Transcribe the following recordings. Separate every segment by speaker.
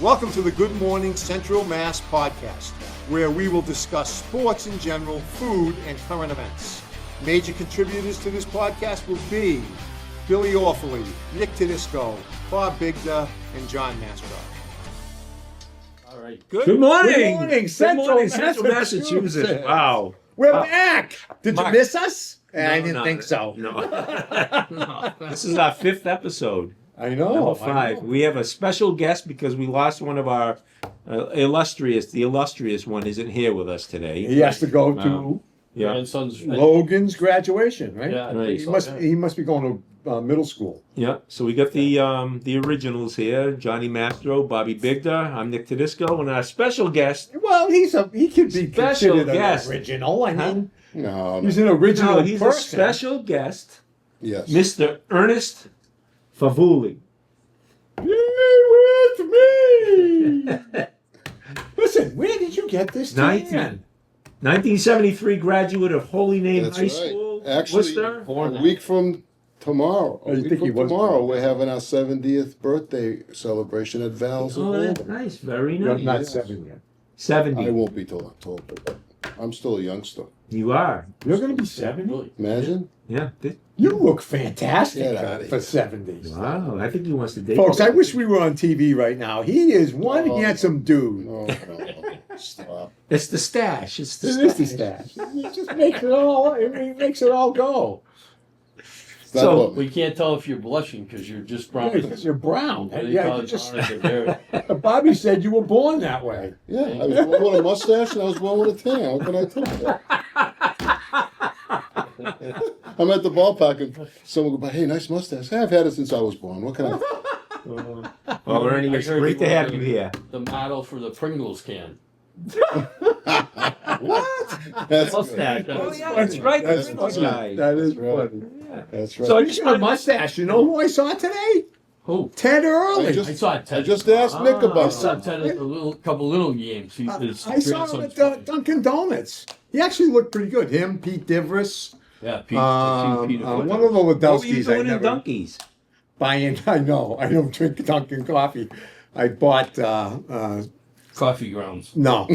Speaker 1: Welcome to the Good Morning Central Mass podcast, where we will discuss sports in general, food, and current events. Major contributors to this podcast will be Billy Orfaley, Nick Tedisco, Bob Bigda, and John Mastroff.
Speaker 2: All right.
Speaker 3: Good morning.
Speaker 4: Good morning, Central
Speaker 3: Massachusetts. Wow.
Speaker 4: We're back. Did
Speaker 3: Mark.
Speaker 4: you miss us?
Speaker 3: No,
Speaker 4: I didn't think so.
Speaker 3: No. No. This is our 5th episode.
Speaker 4: I know.
Speaker 3: Number 5. We have a special guest because we lost one of our the illustrious one isn't here with us today.
Speaker 4: He has to go to
Speaker 3: Yeah.
Speaker 2: Grandson's.
Speaker 4: Logan's graduation, right?
Speaker 2: Yeah, I
Speaker 3: Right.
Speaker 2: think
Speaker 4: He
Speaker 2: so,
Speaker 4: must.
Speaker 2: yeah.
Speaker 4: He must be going to middle school.
Speaker 3: Yeah. So we got the originals here, Johnny Mastro, Bobby Bigda, I'm Nick Tedisco, and our special guest.
Speaker 4: Well, he could be
Speaker 3: Special
Speaker 4: considered
Speaker 3: guest.
Speaker 4: an original. I mean,
Speaker 5: No,
Speaker 4: he's an original
Speaker 3: No, he's
Speaker 4: person.
Speaker 3: a special guest,
Speaker 5: yes.
Speaker 3: Mr. Ernest Favuli.
Speaker 4: Be with me. Listen, where did you get this?
Speaker 3: 1973 graduate of Holy Name
Speaker 5: That's
Speaker 3: High
Speaker 5: right.
Speaker 3: School,
Speaker 5: Actually,
Speaker 3: Worcester.
Speaker 5: a week from tomorrow,
Speaker 4: Oh, you think he was
Speaker 5: tomorrow,
Speaker 4: born?
Speaker 5: we're having our 70th birthday celebration at Val's. in
Speaker 3: Oh, that's
Speaker 5: Oldham.
Speaker 3: nice. Very
Speaker 4: You're
Speaker 3: nice.
Speaker 4: not
Speaker 5: Yes.
Speaker 4: 7 yet.
Speaker 3: 70.
Speaker 5: I won't be till October. I'm still a youngster.
Speaker 3: You are.
Speaker 4: You're going to be 70.
Speaker 2: Really?
Speaker 5: Imagine.
Speaker 3: Yeah.
Speaker 4: You look fantastic
Speaker 5: Get outta
Speaker 4: for
Speaker 5: here.
Speaker 4: 70s.
Speaker 3: Wow. I think he wants to date
Speaker 4: Folks,
Speaker 3: you.
Speaker 4: I wish we were on TV right now. He is one
Speaker 5: Oh.
Speaker 4: handsome dude.
Speaker 5: No, stop.
Speaker 3: It's the stash. It's the
Speaker 4: This is the
Speaker 3: stash.
Speaker 4: stash. He just makes it all. He makes it all go.
Speaker 5: Stop
Speaker 3: So,
Speaker 5: up.
Speaker 2: We can't tell if you're blushing because you're just brown.
Speaker 4: Because you're brown.
Speaker 2: What do you
Speaker 4: Yeah,
Speaker 2: call
Speaker 4: you
Speaker 2: it?
Speaker 4: just.
Speaker 2: Brown as a bear.
Speaker 4: Bobby said you were born that way.
Speaker 5: Yeah, I was born with a mustache and I was born with a tan. What can I tell you? I'm at the ballpark and someone go by, hey, nice mustache. Hey, I've had it since I was born. What can I
Speaker 3: Well, Ernie,
Speaker 2: I
Speaker 3: it's
Speaker 2: heard
Speaker 3: great
Speaker 2: you
Speaker 3: to have
Speaker 2: were
Speaker 3: you here.
Speaker 2: The model for the Pringles can.
Speaker 5: What? That's
Speaker 2: Mustache.
Speaker 5: good.
Speaker 3: Oh, yeah, that's right.
Speaker 5: That's
Speaker 3: The
Speaker 5: funny.
Speaker 3: Pringles guy.
Speaker 4: That is
Speaker 5: That's right.
Speaker 4: funny.
Speaker 3: Yeah.
Speaker 5: That's right.
Speaker 3: So I
Speaker 4: Speaking of mustache, you know who I saw today?
Speaker 2: Who?
Speaker 4: Ted Early.
Speaker 5: I just-
Speaker 2: I saw Ted.
Speaker 5: I just asked Nick
Speaker 3: Ah.
Speaker 2: I
Speaker 5: about
Speaker 2: saw
Speaker 5: that.
Speaker 2: Ted at a couple little games.
Speaker 4: I saw him at Dunkin' Donuts. He actually looked pretty good. Him, Pete Divris,
Speaker 2: Yeah, Pete.
Speaker 4: one of the
Speaker 3: What were you
Speaker 4: Ladowskis I
Speaker 3: doing in
Speaker 4: never
Speaker 3: Dunkies?
Speaker 4: buying. I know. I don't drink Dunkin' coffee. I bought
Speaker 2: Coffee grounds.
Speaker 4: no.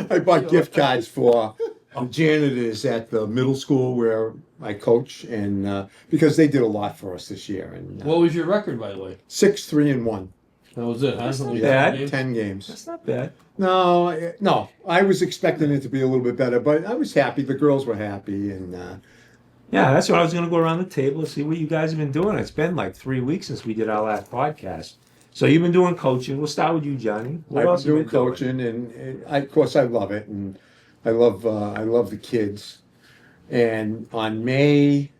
Speaker 4: I bought gift cards for the janitors at the middle school where I coach, and because they did a lot for us this year. And
Speaker 2: What was your record, by the way?
Speaker 4: 6-3-1,
Speaker 2: That was it, huh?
Speaker 3: That's not
Speaker 2: Only
Speaker 3: bad.
Speaker 2: 10 games?
Speaker 4: 10 games.
Speaker 3: That's not bad.
Speaker 4: No. I was expecting it to be a little bit better, but I was happy. The girls were happy, and
Speaker 3: Yeah, that's what I was going to go around the table and see what you guys have been doing. It's been like 3 weeks since we did our last podcast. So you've been doing coaching. We'll start with you, Johnny. What
Speaker 4: I've
Speaker 3: else
Speaker 4: been
Speaker 3: have
Speaker 4: doing
Speaker 3: you been doing?
Speaker 4: coaching, and of course I love it, and I love the kids. And on May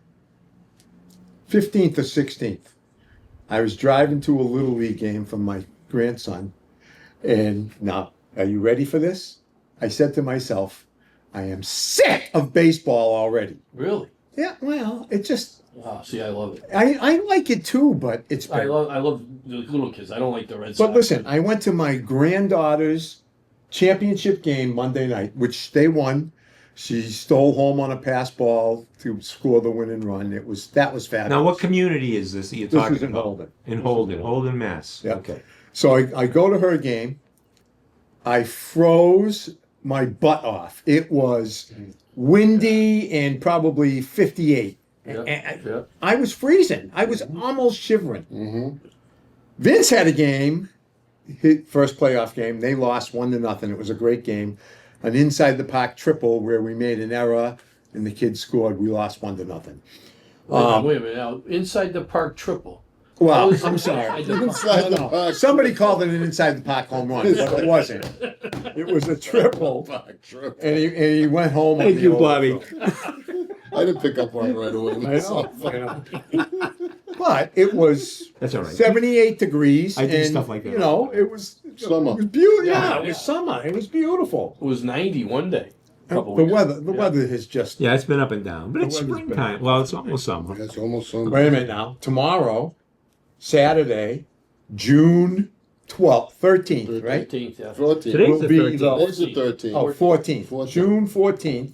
Speaker 4: 15th or 16th, I was driving to a little league game from my grandson, and now, are you ready for this? I said to myself, I am sick of baseball already.
Speaker 2: Really?
Speaker 4: Yeah, well, it just
Speaker 2: Wow, see, I love it.
Speaker 4: I like it too, but it's
Speaker 2: I
Speaker 4: been
Speaker 2: love the little kids. I don't like the Red Sox.
Speaker 4: But listen, I went to my granddaughter's championship game Monday night, which they won. She stole home on a pass ball to score the winning run. That was fabulous.
Speaker 3: Now, what community is this that you're
Speaker 4: This
Speaker 3: talking
Speaker 4: is in
Speaker 3: about?
Speaker 4: Holden.
Speaker 3: In Holden, Mass.
Speaker 4: Yeah.
Speaker 3: Okay.
Speaker 4: So I go to her game. I froze my butt off. It was windy and probably 58.
Speaker 2: Yeah,
Speaker 4: And
Speaker 2: yeah.
Speaker 4: I was freezing. I was almost shivering.
Speaker 5: Mm-hmm.
Speaker 4: Vince had a game, his first playoff game. They lost 1-0. It was a great game. An inside the park triple where we made an error and the kids scored. We lost 1-0.
Speaker 2: Wait a minute now. Inside the park triple.
Speaker 4: Well,
Speaker 2: That was
Speaker 4: I'm sorry.
Speaker 5: Inside the park.
Speaker 4: Somebody called it an inside the park home run, but it wasn't. It was a triple,
Speaker 5: True.
Speaker 4: and he went home. on
Speaker 3: Thank
Speaker 4: the
Speaker 3: you, Bobby.
Speaker 4: overthrow.
Speaker 5: I didn't pick up on it right away
Speaker 4: I
Speaker 5: myself.
Speaker 4: know. But it was
Speaker 3: That's all right.
Speaker 4: 78 degrees.
Speaker 3: I do
Speaker 4: and,
Speaker 3: stuff like that.
Speaker 4: You know, it was
Speaker 5: Summer.
Speaker 4: It was beautiful.
Speaker 2: Yeah,
Speaker 4: Yeah, it was summer. It was beautiful.
Speaker 2: It was 90 one day.
Speaker 4: The weather has just.
Speaker 3: Yeah, it's been up and down, but it's
Speaker 4: The weather's been-
Speaker 3: springtime. Well, it's almost summer.
Speaker 5: That's almost something.
Speaker 4: Wait a minute now. Tomorrow, Saturday, June 12th, 13th, right?
Speaker 2: 13th, yeah.
Speaker 5: 14.
Speaker 3: Today's
Speaker 4: Will
Speaker 3: the
Speaker 4: be
Speaker 3: 13th.
Speaker 4: the
Speaker 5: Today's the 13th.
Speaker 4: 14th.
Speaker 5: 14th.
Speaker 4: June 14th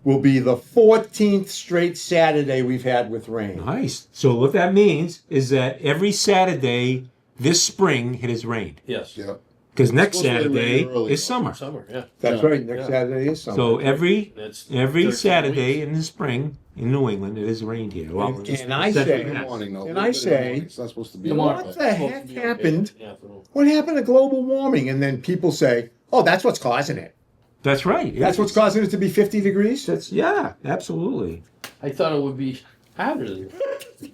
Speaker 4: will be the 14th straight Saturday we've had with rain.
Speaker 3: Nice. So what that means is that every Saturday this spring it has rained.
Speaker 2: Yes.
Speaker 5: Yeah.
Speaker 3: Because next
Speaker 5: Supposed to rain
Speaker 3: Saturday
Speaker 5: early,
Speaker 3: is
Speaker 5: though.
Speaker 3: summer.
Speaker 2: Summer, yeah.
Speaker 4: That's
Speaker 5: Yeah.
Speaker 4: right. Next
Speaker 2: Yeah.
Speaker 4: Saturday is summer.
Speaker 3: So every
Speaker 2: That's 13
Speaker 3: Saturday
Speaker 2: weeks.
Speaker 3: in the spring in New England it has rained here. Well,
Speaker 4: And I
Speaker 3: Central
Speaker 4: say-
Speaker 5: In the
Speaker 3: Mass.
Speaker 5: morning, though.
Speaker 4: And
Speaker 5: A little
Speaker 4: I
Speaker 5: bit in the
Speaker 4: say-
Speaker 5: morning. It's not supposed to be.
Speaker 2: The
Speaker 5: all
Speaker 2: morning.
Speaker 5: that.
Speaker 4: the
Speaker 2: Supposed
Speaker 4: heck
Speaker 2: to be okay.
Speaker 4: happened?
Speaker 2: Yeah, so-
Speaker 4: What happened to global warming? And then people say, "Oh, that's what's causing it.
Speaker 3: That's right.
Speaker 4: That's what's causing it to be 50 degrees."
Speaker 3: That's yeah, absolutely.
Speaker 2: I thought it would be hotter than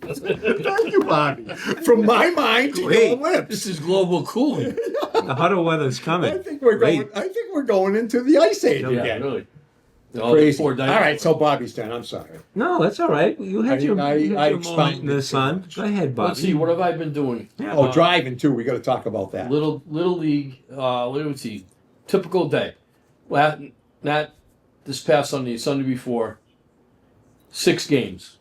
Speaker 4: Thank you, Bobby. From my mind to your
Speaker 3: Wait.
Speaker 4: lips.
Speaker 2: This is global cooling.
Speaker 3: The hotter weather's coming.
Speaker 4: I think we're going.
Speaker 3: Great.
Speaker 4: I think we're going into the ice age
Speaker 2: Yeah,
Speaker 4: again.
Speaker 2: really. All the
Speaker 4: Crazy.
Speaker 2: poor
Speaker 4: All
Speaker 2: dinosaurs.
Speaker 4: right, so Bobby's turn. I'm sorry.
Speaker 3: No, that's all right. You had your,
Speaker 4: I
Speaker 3: you had your
Speaker 4: expounded
Speaker 3: moment in the
Speaker 4: too
Speaker 3: sun.
Speaker 4: much.
Speaker 3: Go ahead, Bobby.
Speaker 2: Let's see, what have I been doing?
Speaker 3: Yeah.
Speaker 4: Oh, driving too. We got to talk about that.
Speaker 2: Little League, let's see, typical day. Not this past Sunday, Sunday before. 6 games.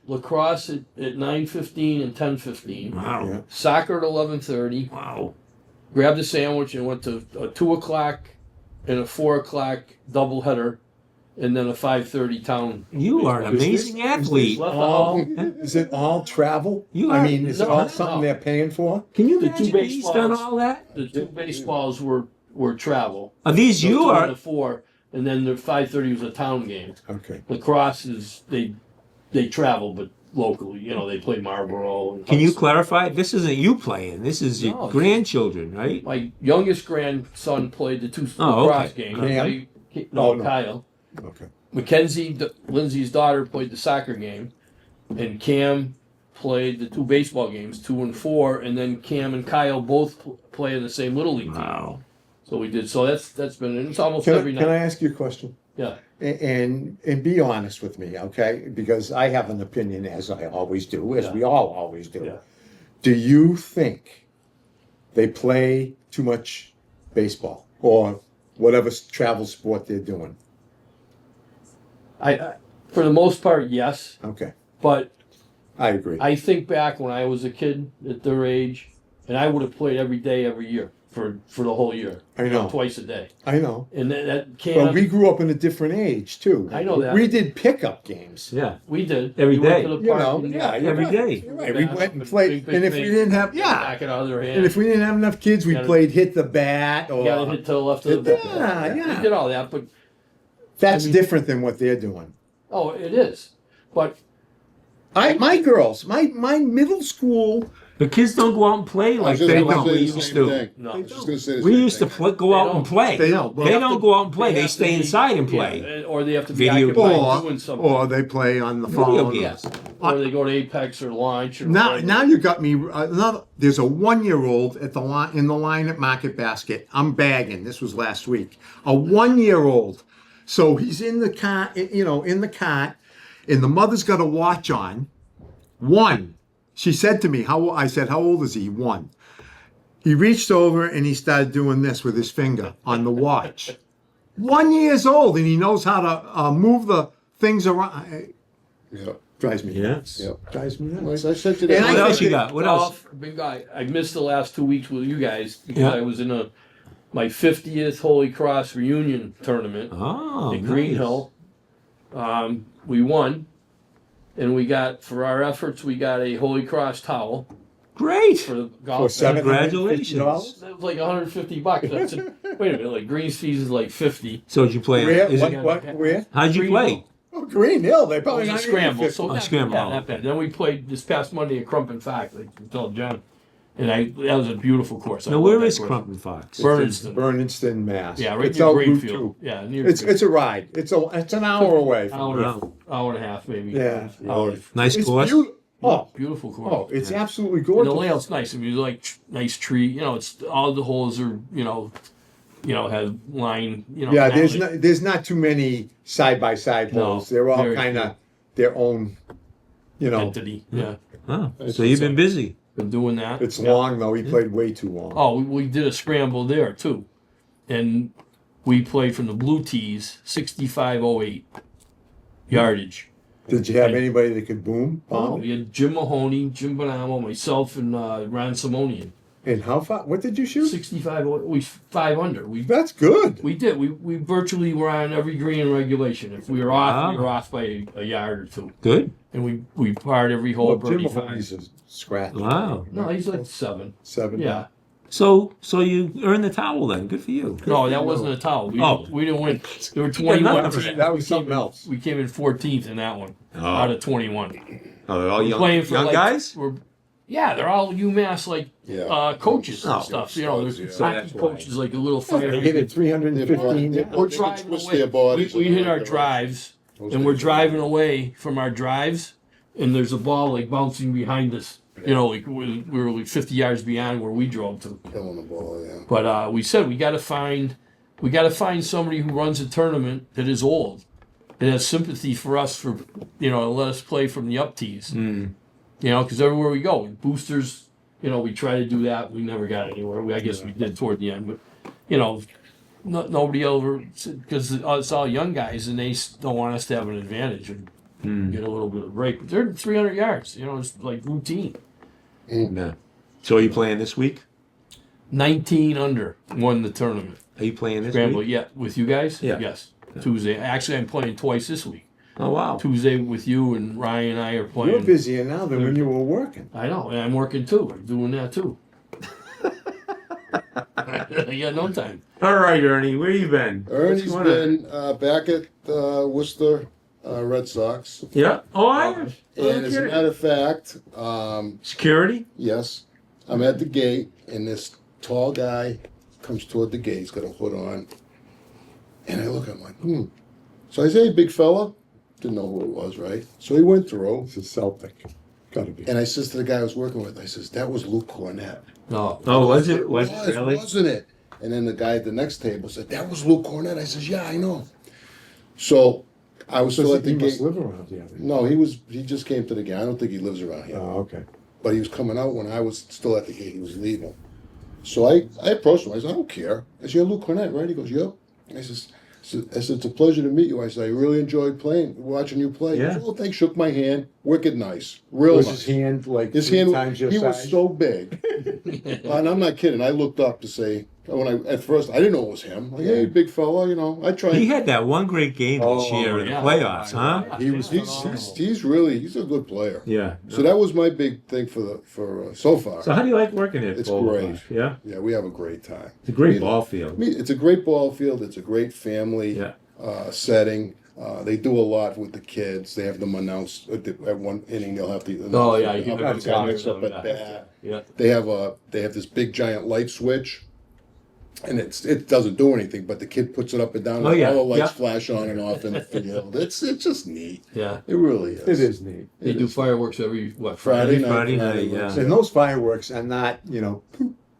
Speaker 2: Lacrosse at 9:15 and 10:15.
Speaker 3: Wow.
Speaker 4: Yeah.
Speaker 2: Soccer at 11:30.
Speaker 3: Wow.
Speaker 2: Grabbed a sandwich and went to a 2:00 and a 4:00 doubleheader, and then a 5:30 town.
Speaker 3: You are an
Speaker 4: Is this-
Speaker 3: amazing athlete.
Speaker 2: Left the
Speaker 4: All,
Speaker 2: house.
Speaker 4: is it all travel?
Speaker 3: You
Speaker 4: I
Speaker 3: are-
Speaker 4: mean, is it
Speaker 2: No,
Speaker 4: all
Speaker 2: no.
Speaker 4: something they're paying for?
Speaker 3: Can you
Speaker 2: The two
Speaker 3: imagine he's done
Speaker 2: baseballs.
Speaker 3: all that?
Speaker 2: The 2 baseballs were travel.
Speaker 3: Are these
Speaker 2: The
Speaker 3: you
Speaker 2: 2 and
Speaker 3: are?
Speaker 2: the 4, and then the 5:30 was a town game.
Speaker 4: Okay.
Speaker 2: Lacrosse is they travel, but locally, they play Marlboro. And
Speaker 3: Can you
Speaker 2: Hudson.
Speaker 3: clarify? This isn't you playing. This is your
Speaker 2: No, it's-
Speaker 3: grandchildren, right?
Speaker 2: My youngest grandson played the 2
Speaker 3: Oh,
Speaker 2: lacrosse
Speaker 3: okay.
Speaker 2: games.
Speaker 4: Cam?
Speaker 2: No,
Speaker 4: Oh, no.
Speaker 2: Kyle.
Speaker 4: Okay.
Speaker 2: Mackenzie, Lindsay's daughter, played the soccer game, and Cam played the 2 baseball games, 2 and 4, and then Cam and Kyle both play in the same little league team.
Speaker 3: Wow.
Speaker 2: So we did. So that's been. It's almost
Speaker 4: Can
Speaker 2: every
Speaker 4: I, can I
Speaker 2: night.
Speaker 4: ask you a question?
Speaker 2: Yeah.
Speaker 4: And be honest with me, okay? Because I have an opinion, as I always do, as
Speaker 2: Yeah.
Speaker 4: we all always do.
Speaker 2: Yeah.
Speaker 4: Do you think they play too much baseball or whatever travel sport they're doing?
Speaker 2: I for the most part, yes,
Speaker 4: Okay,
Speaker 2: but
Speaker 4: I agree.
Speaker 2: I think back when I was a kid at their age, and I would have played every day, every year for the whole year.
Speaker 4: I know.
Speaker 2: Twice a day,
Speaker 4: I know.
Speaker 2: and that Cam.
Speaker 4: But we grew up in a different age too.
Speaker 2: I know that.
Speaker 4: We did pickup games.
Speaker 3: Yeah.
Speaker 2: we did
Speaker 3: Every
Speaker 2: we went
Speaker 3: day.
Speaker 2: to the
Speaker 4: You
Speaker 2: park
Speaker 4: know,
Speaker 2: and
Speaker 4: yeah, you're
Speaker 3: every
Speaker 4: right.
Speaker 3: day.
Speaker 4: You're right. We went and played, and if we didn't have,
Speaker 2: back it out of their hand.
Speaker 4: and if we didn't have enough kids, we
Speaker 2: Gotta-
Speaker 4: played hit the bat or
Speaker 2: you gotta hit to the left of the
Speaker 4: Hit the- yeah.
Speaker 2: We did all that, but
Speaker 4: that's
Speaker 2: I mean-
Speaker 4: different than what they're doing.
Speaker 2: oh, it is. But
Speaker 4: My girls, my middle school.
Speaker 3: The kids don't go out and play
Speaker 5: I
Speaker 3: like
Speaker 5: was just
Speaker 3: they
Speaker 5: gonna
Speaker 3: don't.
Speaker 5: say
Speaker 3: We
Speaker 5: the
Speaker 3: used
Speaker 5: same
Speaker 3: to.
Speaker 5: thing.
Speaker 2: No.
Speaker 5: I was just gonna say the
Speaker 3: We
Speaker 5: same
Speaker 3: used to
Speaker 5: thing.
Speaker 3: go out and
Speaker 2: don't.
Speaker 3: play.
Speaker 4: They don't.
Speaker 3: They don't go out and play. They
Speaker 2: have to
Speaker 3: stay
Speaker 2: be-
Speaker 3: inside and play.
Speaker 2: yeah, or they have to be
Speaker 3: Video
Speaker 2: occupied
Speaker 3: games.
Speaker 2: doing something.
Speaker 4: Or they play on the
Speaker 3: Video
Speaker 4: phone.
Speaker 3: games.
Speaker 2: Or they go to Apex or lunch. Or
Speaker 4: Now,
Speaker 2: whatever.
Speaker 4: now you got me. Another. There's a 1-year-old at the line in the line at Market Basket. I'm bagging. This was last week. A 1-year-old. So he's in the car. In the cart, and the mother's got a watch on. 1. She said to me, I said, how old is he? 1. He reached over and he started doing this with his finger on the watch. 1 years old, and he knows how to move the things around.
Speaker 5: Yeah.
Speaker 4: Drives me
Speaker 3: Yeah.
Speaker 4: nuts.
Speaker 5: Yep.
Speaker 4: Drives me
Speaker 5: Like
Speaker 4: nuts.
Speaker 5: I said to
Speaker 4: And
Speaker 3: What
Speaker 4: I
Speaker 3: else
Speaker 4: think
Speaker 3: you
Speaker 4: that-
Speaker 3: got? What else?
Speaker 2: Golf, big guy. I missed the last 2 weeks with you guys because
Speaker 3: Yeah.
Speaker 2: I was in my 50th Holy Cross reunion tournament
Speaker 3: Oh,
Speaker 2: in Green
Speaker 3: nice.
Speaker 2: Hill. We won, and we got, for our efforts, we got a Holy Cross towel
Speaker 3: Great.
Speaker 2: for the
Speaker 4: For
Speaker 2: golf.
Speaker 3: Congratulations.
Speaker 2: That was like $150. That's wait a minute, like Green's fees is like 50.
Speaker 3: So did you play?
Speaker 4: Where?
Speaker 3: Is it,
Speaker 4: Where?
Speaker 3: how'd you
Speaker 2: Green
Speaker 3: play?
Speaker 2: Hill.
Speaker 4: Oh, Green Hill. They
Speaker 2: It
Speaker 4: probably
Speaker 2: was a
Speaker 4: not
Speaker 2: scramble.
Speaker 4: even
Speaker 2: So
Speaker 3: A
Speaker 2: not,
Speaker 3: scramble.
Speaker 2: Yeah, not bad. Then we played this past Monday at Crumpin Fox. I told John, and that was a beautiful course. I
Speaker 3: Now,
Speaker 2: love
Speaker 3: where
Speaker 2: that
Speaker 3: is
Speaker 2: course.
Speaker 3: Crumpin Fox?
Speaker 2: Burnston.
Speaker 4: Burnston, Mass.
Speaker 2: Yeah, right
Speaker 4: It's
Speaker 2: near
Speaker 4: out Route
Speaker 2: Greenfield.
Speaker 4: 2.
Speaker 2: Yeah, near.
Speaker 4: It's a ride. It's an hour away. From
Speaker 2: hour and a half maybe.
Speaker 4: Yeah.
Speaker 2: Hour.
Speaker 3: Nice
Speaker 4: It's
Speaker 3: course.
Speaker 4: Oh,
Speaker 2: Beautiful course.
Speaker 4: oh, it's absolutely
Speaker 2: And the
Speaker 4: gorgeous.
Speaker 2: layout's nice. I mean, like nice tree. It's all the holes are have line.
Speaker 4: Yeah, there's
Speaker 2: alley.
Speaker 4: not too many side by side
Speaker 2: No,
Speaker 4: holes. They're all
Speaker 2: very
Speaker 4: kind of their own.
Speaker 2: entity. Yeah,
Speaker 3: Oh, so you've been busy.
Speaker 2: been doing that.
Speaker 4: It's long though. He played way too long.
Speaker 2: Oh, we did a scramble there too, and we played from the blue tees, 6508 yardage.
Speaker 4: Did you have anybody that could boom?
Speaker 2: Oh,
Speaker 4: Bomb?
Speaker 2: we had Jim Mahoney, Jim Bonamo, myself, and Ron Simonian.
Speaker 4: And how far? What did you shoot?
Speaker 2: 65. We 5 under.
Speaker 4: That's good.
Speaker 2: We did. We virtually were on every green in regulation. If we were off, we were off by a yard or two.
Speaker 3: Good.
Speaker 2: And we parred every hole
Speaker 4: Well,
Speaker 2: birdie
Speaker 4: Jim
Speaker 2: five.
Speaker 4: Mahoney's a scratch.
Speaker 3: Wow.
Speaker 2: No, he's like 7.
Speaker 4: 7.
Speaker 2: Yeah.
Speaker 3: So you earned the towel then. Good for you.
Speaker 2: No, that wasn't a towel. We didn't win. There were
Speaker 3: got
Speaker 2: 21.
Speaker 3: nothing for
Speaker 4: that was something else.
Speaker 2: We came in 14th in that one out of 21.
Speaker 3: Oh, they're all young,
Speaker 2: Playing for
Speaker 3: young
Speaker 2: like,
Speaker 3: guys?
Speaker 2: Yeah, they're all UMass coaches
Speaker 3: Oh.
Speaker 2: and stuff. You know, there's
Speaker 3: So
Speaker 2: hockey
Speaker 3: that's why.
Speaker 2: coaches like a little fighter.
Speaker 4: They hit it 315.
Speaker 5: They
Speaker 2: We're
Speaker 5: can
Speaker 2: driving
Speaker 5: twist
Speaker 2: away.
Speaker 5: their bodies
Speaker 2: We
Speaker 5: and
Speaker 2: hit our
Speaker 5: everything.
Speaker 2: drives,
Speaker 5: Those
Speaker 2: and we're
Speaker 5: guys are
Speaker 2: driving away from our drives, and there's a ball like bouncing behind us. You know, like we were like 50 yards beyond where we drove to.
Speaker 5: killing the ball. Yeah.
Speaker 2: But we said we got to find somebody who runs a tournament that is old, that has sympathy for us for let us play from the up tees. You know, because everywhere we go, boosters. You know, we try to do that. We never got anywhere. I guess we did toward the end, but nobody over because it's all young guys and they don't want us to have an advantage and get a little bit of break. But they're 300 yards. You know, it's like routine.
Speaker 3: Yeah. So are you playing this week?
Speaker 2: 19 under won the tournament.
Speaker 3: Are you playing this
Speaker 2: Scramble,
Speaker 3: week?
Speaker 2: yeah, with you guys.
Speaker 3: Yeah.
Speaker 2: Yes. Tuesday. Actually, I'm playing twice this week.
Speaker 3: Oh, wow.
Speaker 2: Tuesday with you and Ryan and I are playing.
Speaker 4: You're busier now than when you were working.
Speaker 2: I know, and I'm working too. I'm doing that too. I got no time.
Speaker 3: All right, Ernie, where you been?
Speaker 5: Ernie's
Speaker 3: What's going
Speaker 5: been back at Worcester Red Sox.
Speaker 3: on? Yeah. Oh, I am.
Speaker 5: And as a matter of fact,
Speaker 3: Security?
Speaker 5: yes, I'm at the gate, and this tall guy comes toward the gate. He's got a hood on. And I look at him like, So I say, hey, big fella. Didn't know who it was, right? So he went through.
Speaker 4: It's a Celtic. Gotta be.
Speaker 5: And I says to the guy I was working with, I says, that was Luke Cornett.
Speaker 2: No.
Speaker 3: Oh, was it? Was it really?
Speaker 5: Wasn't it? And then the guy at the next table said, that was Luke Cornett. I says, yeah, I know. So I was still at the
Speaker 4: He must
Speaker 5: gate.
Speaker 4: live around here.
Speaker 5: No, he just came to the gate. I don't think he lives around here.
Speaker 4: Oh, okay.
Speaker 5: But he was coming out when I was still at the gate. He was leaving. So I approached him. I said, I don't care. I said, you're Luke Cornett, right? He goes, yep. I said, it's a pleasure to meet you. I said, I really enjoyed watching you play.
Speaker 3: Yeah.
Speaker 5: He goes, well, thanks. Shook my hand. Wicked nice. Real
Speaker 4: Was
Speaker 5: nice.
Speaker 4: his hand like
Speaker 5: His
Speaker 4: 3
Speaker 5: hand,
Speaker 4: times your
Speaker 5: he
Speaker 4: size?
Speaker 5: was so big. And I'm not kidding. I looked up to say, at first, I didn't know it was him. Like, hey, big fella, I tried.
Speaker 3: He had that one great game this
Speaker 4: Oh,
Speaker 3: year in the
Speaker 2: yeah.
Speaker 3: playoffs, huh?
Speaker 5: He's a good player.
Speaker 3: Yeah.
Speaker 5: So that was my big thing for so far.
Speaker 3: So how do you like working at
Speaker 5: It's
Speaker 3: Boulevard?
Speaker 5: great.
Speaker 3: Yeah.
Speaker 5: Yeah, we have a great time.
Speaker 3: It's a great
Speaker 5: Me-
Speaker 3: ball field.
Speaker 5: It's a great ball field. It's a great family
Speaker 3: Yeah.
Speaker 5: setting. They do a lot with the kids. They have them announce at one inning. They'll have to.
Speaker 2: Oh, yeah, you
Speaker 5: They'll
Speaker 2: can
Speaker 5: have the guy mix up
Speaker 2: yeah.
Speaker 5: at bat.
Speaker 2: Yeah.
Speaker 5: They have this big giant light switch, and it doesn't do anything, but the kid puts it up and down.
Speaker 3: Oh,
Speaker 5: and
Speaker 3: yeah,
Speaker 5: all the lights
Speaker 3: yeah.
Speaker 5: flash on and off in the field. It's just neat.
Speaker 2: Yeah.
Speaker 5: It really is.
Speaker 4: It is neat.
Speaker 2: They do fireworks every
Speaker 5: Friday
Speaker 3: Friday
Speaker 5: night.
Speaker 3: night, yeah.
Speaker 4: And those fireworks are not,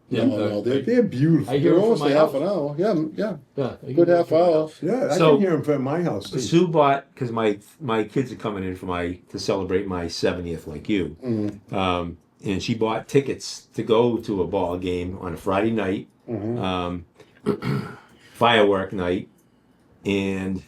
Speaker 2: Yeah.
Speaker 5: No,
Speaker 4: they're beautiful.
Speaker 2: I hear
Speaker 5: They're
Speaker 2: it from
Speaker 5: almost
Speaker 2: my
Speaker 5: a half
Speaker 2: house.
Speaker 5: an hour. Yeah, yeah.
Speaker 2: Yeah. I
Speaker 5: Good
Speaker 2: hear it
Speaker 5: half
Speaker 2: from my
Speaker 5: hour.
Speaker 2: house.
Speaker 4: Yeah, I
Speaker 3: So-
Speaker 4: can hear them from my house too.
Speaker 3: Sue bought because my kids are coming in to celebrate my 70th, like you. And she bought tickets to go to a ball game on a Friday night, firework night, and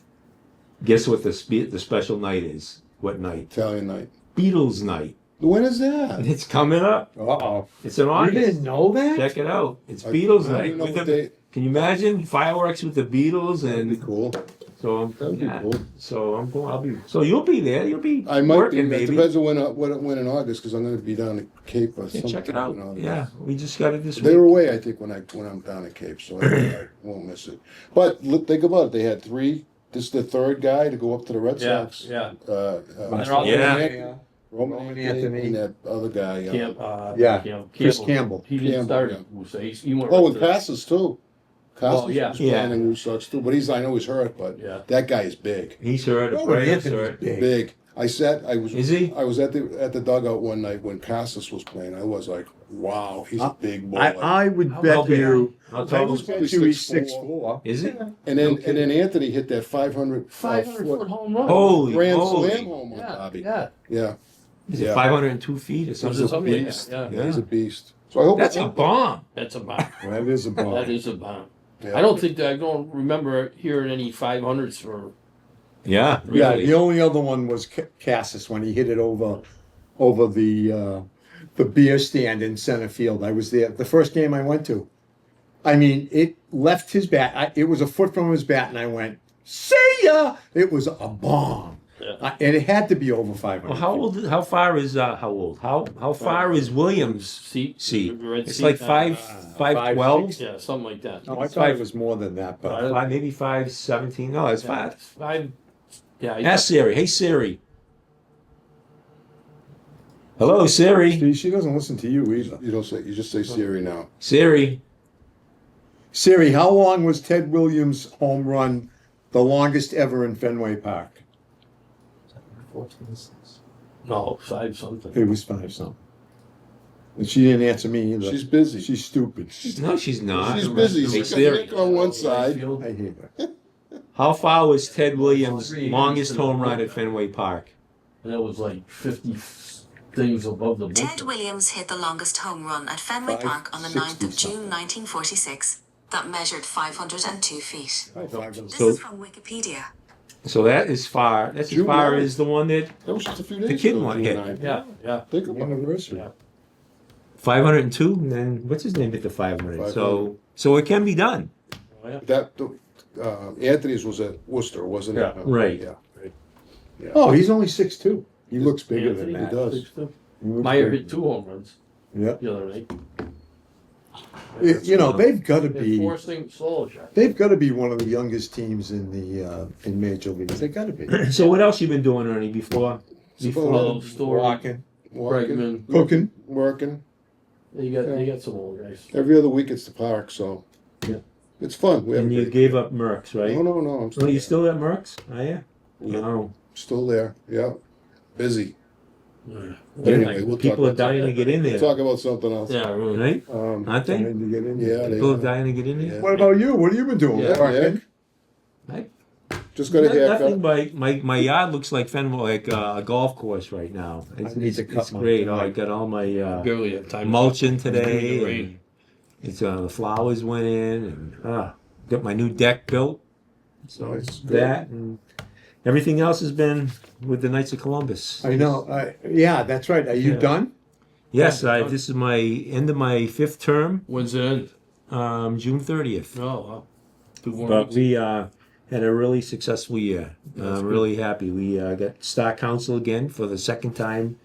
Speaker 3: guess what the special night is? What night?
Speaker 5: Italian night.
Speaker 3: Beatles night.
Speaker 5: When is that?
Speaker 3: It's coming up.
Speaker 4: Uh-oh.
Speaker 3: It's in
Speaker 4: You
Speaker 3: August.
Speaker 4: didn't know that?
Speaker 3: Check it out. It's Beatles
Speaker 5: I
Speaker 3: night.
Speaker 5: didn't know
Speaker 3: With
Speaker 5: what
Speaker 3: the-
Speaker 5: they-
Speaker 3: Can you imagine fireworks with the Beatles
Speaker 5: That'd be
Speaker 3: and
Speaker 5: cool.
Speaker 3: so
Speaker 5: That'd be cool.
Speaker 3: so I'm going. I'll be. So you'll be there. You'll be
Speaker 5: I might
Speaker 3: working
Speaker 5: be. It
Speaker 3: maybe.
Speaker 5: depends on when in August, because I'm going to be down at Cape or
Speaker 3: Yeah,
Speaker 5: something.
Speaker 3: check it out.
Speaker 5: in August.
Speaker 3: Yeah, we just got it this
Speaker 5: They were
Speaker 3: week.
Speaker 5: away, I think, when I'm down at Cape, so I won't miss it. But look, think about it. They had 3. This is the third guy to go up to the Red
Speaker 2: Yeah.
Speaker 5: Sox.
Speaker 2: Yeah.
Speaker 5: They're
Speaker 2: all-
Speaker 3: Yeah.
Speaker 5: Roman
Speaker 4: Anthony.
Speaker 5: Anthony and that other guy.
Speaker 4: Yeah. Chris Campbell.
Speaker 2: He didn't
Speaker 5: Campbell,
Speaker 2: start it. He went
Speaker 5: Oh,
Speaker 2: right
Speaker 5: and
Speaker 2: to-
Speaker 5: Passes too. Casas
Speaker 2: Oh, yeah.
Speaker 5: was playing
Speaker 3: Yeah.
Speaker 5: in Red Sox too, but I know he's hurt, but
Speaker 2: Yeah.
Speaker 5: that guy is big.
Speaker 3: He's hurt.
Speaker 4: Oh,
Speaker 3: Bray's
Speaker 4: Anthony's
Speaker 3: hurt.
Speaker 4: big.
Speaker 5: Big. I
Speaker 3: Is he?
Speaker 5: was at the dugout one night when Casas was playing. I was like, wow, he's a big boy.
Speaker 4: I would
Speaker 3: How
Speaker 4: bet
Speaker 3: big?
Speaker 4: you.
Speaker 3: How
Speaker 4: I
Speaker 3: tall
Speaker 4: would
Speaker 3: is
Speaker 4: bet you he's 6'4".
Speaker 3: Is it?
Speaker 5: and then Anthony hit that 500
Speaker 2: 500 foot home run.
Speaker 3: Holy,
Speaker 5: grand
Speaker 3: holy.
Speaker 5: slam home on
Speaker 2: Yeah.
Speaker 5: Bobby.
Speaker 2: Yeah.
Speaker 5: Yeah,
Speaker 3: Is it
Speaker 5: Yeah.
Speaker 3: 502 feet or
Speaker 2: Was
Speaker 3: something?
Speaker 2: it something like
Speaker 5: beast.
Speaker 2: that? Yeah.
Speaker 5: he's a beast. So I hope
Speaker 3: That's a bomb.
Speaker 2: That's a bomb.
Speaker 4: That is a bomb.
Speaker 2: That is a bomb.
Speaker 5: Yeah.
Speaker 2: I don't remember hearing any 500s for.
Speaker 3: Yeah,
Speaker 4: Yeah,
Speaker 3: really.
Speaker 4: the only other one was Cassis when he hit it over the the beer stand in center field. I was there the first game I went to. I mean, it left his bat. It was a foot from his bat, and I went, "See ya!" It was a bomb, and it had to be over 500.
Speaker 3: Well, how old? How far is How far is Williams' seat?
Speaker 2: Red
Speaker 3: It's
Speaker 2: seat,
Speaker 3: like 5'12".
Speaker 2: Yeah, something like that.
Speaker 4: No, I thought it was more than that, but
Speaker 3: Maybe 5'17". No, it's 5.
Speaker 2: 5. Yeah.
Speaker 3: Ask Siri. Hey Siri. Hello Siri.
Speaker 4: see, she doesn't listen to you either.
Speaker 5: You don't say. You just say Siri now.
Speaker 3: Siri.
Speaker 4: Siri, how long was Ted Williams' home run the longest ever in Fenway Park?
Speaker 2: No, 5 something.
Speaker 4: It was 5 something. And she didn't answer me either.
Speaker 5: She's busy.
Speaker 4: She's stupid.
Speaker 3: No, she's not.
Speaker 5: She's busy.
Speaker 3: Hey
Speaker 5: She's got
Speaker 3: Siri.
Speaker 5: Nick on one side.
Speaker 4: I hate her.
Speaker 3: How far was Ted Williams' longest home run at Fenway Park?
Speaker 2: And it was like 50 things above the
Speaker 6: Ted
Speaker 2: bullpen.
Speaker 6: Williams hit the longest home run at Fenway Park on the 9th of
Speaker 4: 560
Speaker 6: June 1946. That measured 502 feet. This
Speaker 3: So-
Speaker 6: is from Wikipedia.
Speaker 3: So that is far. That's as
Speaker 5: June
Speaker 3: far
Speaker 5: 9th.
Speaker 3: as the one that
Speaker 5: That was just a few
Speaker 3: The
Speaker 5: days
Speaker 3: kid
Speaker 5: ago.
Speaker 3: one
Speaker 5: June
Speaker 3: hit.
Speaker 5: 9th.
Speaker 2: Yeah.
Speaker 5: Think about it.
Speaker 4: Anniversary.
Speaker 2: Yeah.
Speaker 3: 502, and then what's his name hit the 500. So it can be done.
Speaker 5: That Anthony's was at Worcester, wasn't it?
Speaker 3: Right.
Speaker 5: Yeah.
Speaker 4: Oh, he's only 6'2". He looks bigger
Speaker 2: Anthony,
Speaker 4: than that.
Speaker 5: He does.
Speaker 4: He looks
Speaker 2: Meyer
Speaker 4: big.
Speaker 2: hit 2 home runs
Speaker 4: Yeah.
Speaker 2: the other night.
Speaker 4: You know, they've got to
Speaker 2: They're
Speaker 4: be.
Speaker 2: forcing solo shot.
Speaker 4: They've got to be one of the youngest teams in the in major leagues. They got to be.
Speaker 3: So what else you been doing, Ernie? Before
Speaker 2: Oh, Story,
Speaker 4: Walking,
Speaker 5: Walking,
Speaker 2: Bregman.
Speaker 4: cooking.
Speaker 5: working.
Speaker 2: They got some old guys.
Speaker 5: Every other week it's the park, so
Speaker 2: Yeah.
Speaker 5: it's fun. We have
Speaker 3: and
Speaker 5: a
Speaker 3: you
Speaker 5: great-
Speaker 3: gave up Merck's, right?
Speaker 5: No, no. I'm
Speaker 3: Oh, you still at Merck's? Are you?
Speaker 5: Yeah.
Speaker 3: No.
Speaker 5: still there. Yeah, busy.
Speaker 2: Yeah.
Speaker 5: Anyway, we'll
Speaker 3: People
Speaker 5: talk
Speaker 3: are dying to get in
Speaker 5: We'll
Speaker 3: there,
Speaker 5: talk about something else.
Speaker 2: Yeah, really.
Speaker 3: right? Aren't they?
Speaker 4: Trying to get in
Speaker 5: Yeah,
Speaker 4: there.
Speaker 5: they
Speaker 3: People are
Speaker 5: are.
Speaker 3: dying to get in there.
Speaker 5: Yeah.
Speaker 4: What about you? What have you been doing?
Speaker 2: Yeah.
Speaker 4: Working?
Speaker 3: Right?
Speaker 5: Just got a
Speaker 3: Nothing.
Speaker 5: haircut.
Speaker 3: My yard looks like Fenway, like a golf course right now. It's,
Speaker 4: I need to cut
Speaker 3: it's
Speaker 4: mine
Speaker 3: great.
Speaker 4: tonight.
Speaker 3: I got all my
Speaker 2: Barely have time.
Speaker 3: mulching
Speaker 2: It's
Speaker 3: today.
Speaker 2: gonna rain.
Speaker 3: And it's the flowers went in, and got my new deck built. So
Speaker 5: Nice.
Speaker 3: that and everything else has been with the Knights of Columbus.
Speaker 4: I know. Yeah, that's right. Are you
Speaker 3: Yeah.
Speaker 4: done?
Speaker 3: Yes,
Speaker 2: Yeah.
Speaker 3: this is my end of my 5th term,
Speaker 2: When's it end?
Speaker 3: June 30th.
Speaker 2: Oh, wow. 2 more
Speaker 3: But
Speaker 2: weeks.
Speaker 3: we had a really successful year.
Speaker 2: That's
Speaker 3: I'm
Speaker 2: good.
Speaker 3: really happy. We got Star Council again for the 2nd time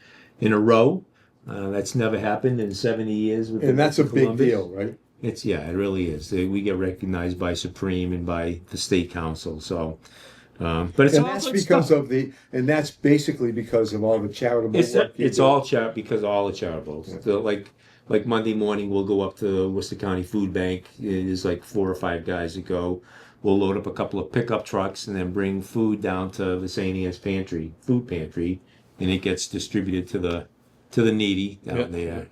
Speaker 3: in a row. That's never happened in 70 years. With
Speaker 4: And
Speaker 3: the
Speaker 4: that's a
Speaker 3: Knights of
Speaker 4: big
Speaker 3: Columbus.
Speaker 4: deal, right?
Speaker 3: It really is. We get recognized by Supreme and by the State Council. So, but it's
Speaker 4: And
Speaker 3: all
Speaker 4: that's
Speaker 3: good
Speaker 4: because
Speaker 3: stuff.
Speaker 4: of and that's basically because of all the charitable
Speaker 3: It's
Speaker 4: work. you
Speaker 3: it's
Speaker 4: do.
Speaker 3: all because of all the charitables. So, like Monday morning, we'll go up to the Worcester County Food Bank. There's like 4 or 5 guys that go. We'll load up a couple of pickup trucks and then bring food down to the St. Anne's food pantry, and it gets distributed to the needy down
Speaker 2: Yep.
Speaker 3: there.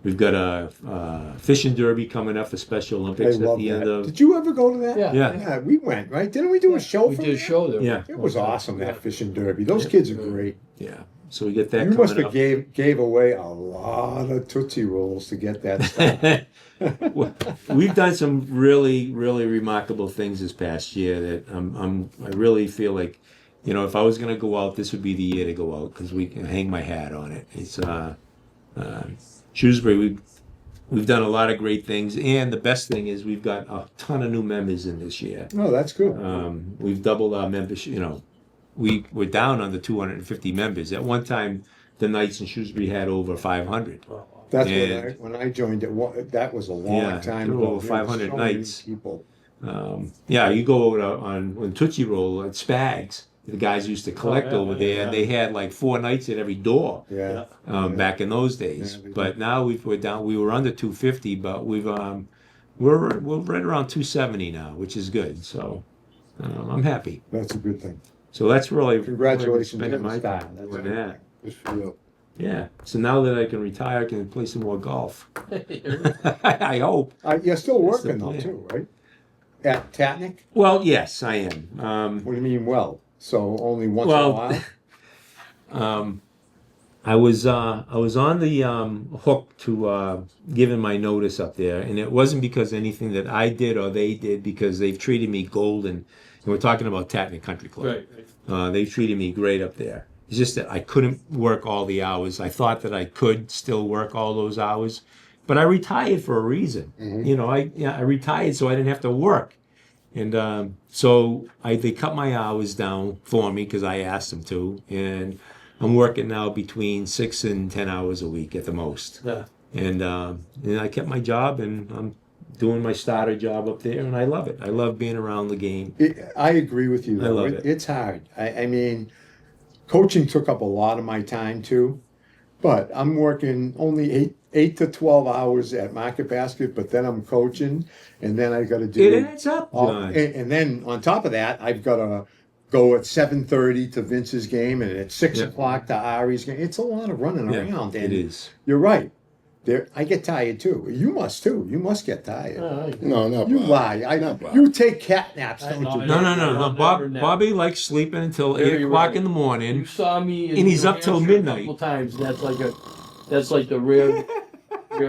Speaker 3: We've got a fishing derby coming up for Special
Speaker 4: I
Speaker 3: Olympics at
Speaker 4: love
Speaker 3: the end
Speaker 4: that.
Speaker 3: of.
Speaker 4: Did you ever go to that?
Speaker 2: Yeah.
Speaker 3: Yeah.
Speaker 4: We went, right? Didn't we do a show
Speaker 2: We
Speaker 4: from
Speaker 2: did a
Speaker 4: there?
Speaker 2: show there.
Speaker 3: Yeah.
Speaker 4: It was awesome, that fishing derby. Those kids are great.
Speaker 3: Yeah, so we get that
Speaker 4: You must
Speaker 3: coming
Speaker 4: have
Speaker 3: up.
Speaker 4: gave away a lot of Tootsie Rolls to get that stuff.
Speaker 3: We've done some really, really remarkable things this past year that I really feel like, if I was going to go out, this would be the year to go out because we can hang my hat on it. It's Shrewsbury. We've done a lot of great things, and the best thing is we've got a ton of new members in this year.
Speaker 4: Oh, that's good.
Speaker 3: We've doubled our membership. We were down under 250 members at one time. The Knights in Shrewsbury had over 500.
Speaker 4: That's
Speaker 3: and-
Speaker 4: when I joined it. That was a long
Speaker 3: Yeah,
Speaker 4: time
Speaker 3: there were
Speaker 4: ago.
Speaker 3: over
Speaker 4: There were
Speaker 3: 500
Speaker 4: so many
Speaker 3: nights.
Speaker 4: people.
Speaker 3: You go over on Tootsie Roll at Spags. The guys used to collect
Speaker 2: yeah,
Speaker 3: over there, and they had like 4 nights at every door
Speaker 4: Yeah.
Speaker 3: back in those days.
Speaker 4: Yeah, they
Speaker 3: But now we're down. We were under 250, but we're right around 270 now, which is good. So I'm happy.
Speaker 4: That's a good thing.
Speaker 3: So that's really
Speaker 4: Congratulations
Speaker 3: really
Speaker 4: on the
Speaker 3: spending my
Speaker 4: start.
Speaker 3: time
Speaker 4: That's
Speaker 3: doing
Speaker 4: a good
Speaker 3: that.
Speaker 5: Good for you.
Speaker 3: Yeah. So now that I can retire, I can play some more golf. I hope.
Speaker 4: You're still
Speaker 3: That's the
Speaker 4: working though
Speaker 3: plan.
Speaker 4: too, right? At Tatnick?
Speaker 3: Well, yes, I am.
Speaker 4: What do you mean well? So only once
Speaker 3: Well,
Speaker 4: in a while?
Speaker 3: I was on the hook to giving my notice up there, and it wasn't because anything that I did or they did, because they've treated me golden. And we're talking about Tatnick Country Club.
Speaker 2: Right.
Speaker 3: They've treated me great up there, It's just that I couldn't work all the hours. I thought that I could still work all those hours, but I retired for a reason. You know, I retired so I didn't have to work. And so they cut my hours down for me because I asked them to. And I'm working now between 6 and 10 hours a week at the most.
Speaker 2: Yeah.
Speaker 3: And I kept my job, and I'm doing my starter job up there, and I love it. I love being around the game.
Speaker 4: I agree with you.
Speaker 3: I
Speaker 4: though.
Speaker 3: love it.
Speaker 4: It's hard. I mean, coaching took up a lot of my time too, but I'm working only 8 to 12 hours at Market Basket, but then I'm coaching, and then I got to do.
Speaker 3: It adds up, John.
Speaker 4: And then on top of that, I've got to go at 7:30 to Vince's game, and at 6 o'clock to Ari's game. It's a lot of running
Speaker 3: Yeah,
Speaker 4: around.
Speaker 3: it
Speaker 4: And
Speaker 3: is.
Speaker 4: You're right. I get tired too. You must too. You must get tired.
Speaker 5: No, no,
Speaker 4: You
Speaker 5: Bob.
Speaker 4: lie.
Speaker 5: Not Bob.
Speaker 4: You take cat naps, don't
Speaker 2: know,
Speaker 4: you?
Speaker 2: I
Speaker 3: No, no,
Speaker 2: No,
Speaker 3: no.
Speaker 2: never, never.
Speaker 3: Bobby likes sleeping until
Speaker 2: Very
Speaker 3: 8 o'clock
Speaker 2: rarely.
Speaker 3: in the morning.
Speaker 2: You saw me, in
Speaker 3: And he's
Speaker 2: New
Speaker 3: up till
Speaker 2: Hampshire
Speaker 3: midnight.
Speaker 2: A couple times. That's like the rare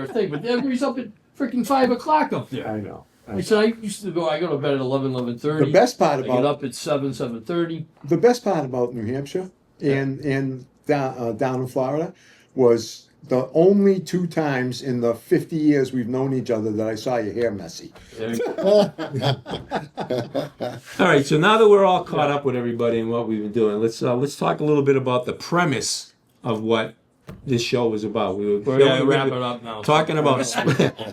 Speaker 2: thing. But everybody's up at freaking 5 o'clock up there.
Speaker 4: I know.
Speaker 2: I said I used to go. I go to bed at 11:30.
Speaker 4: The best part
Speaker 2: I get
Speaker 4: about
Speaker 2: up at 7:30.
Speaker 4: the best part about New Hampshire and down in Florida was the only 2 times in the 50 years we've known each other that I saw your hair messy.
Speaker 2: There you go.
Speaker 3: All right, so now that we're all caught up with everybody and what we've been doing, let's talk a little bit about the premise of what this show was about.
Speaker 2: We're gonna wrap it up now.
Speaker 3: Talking about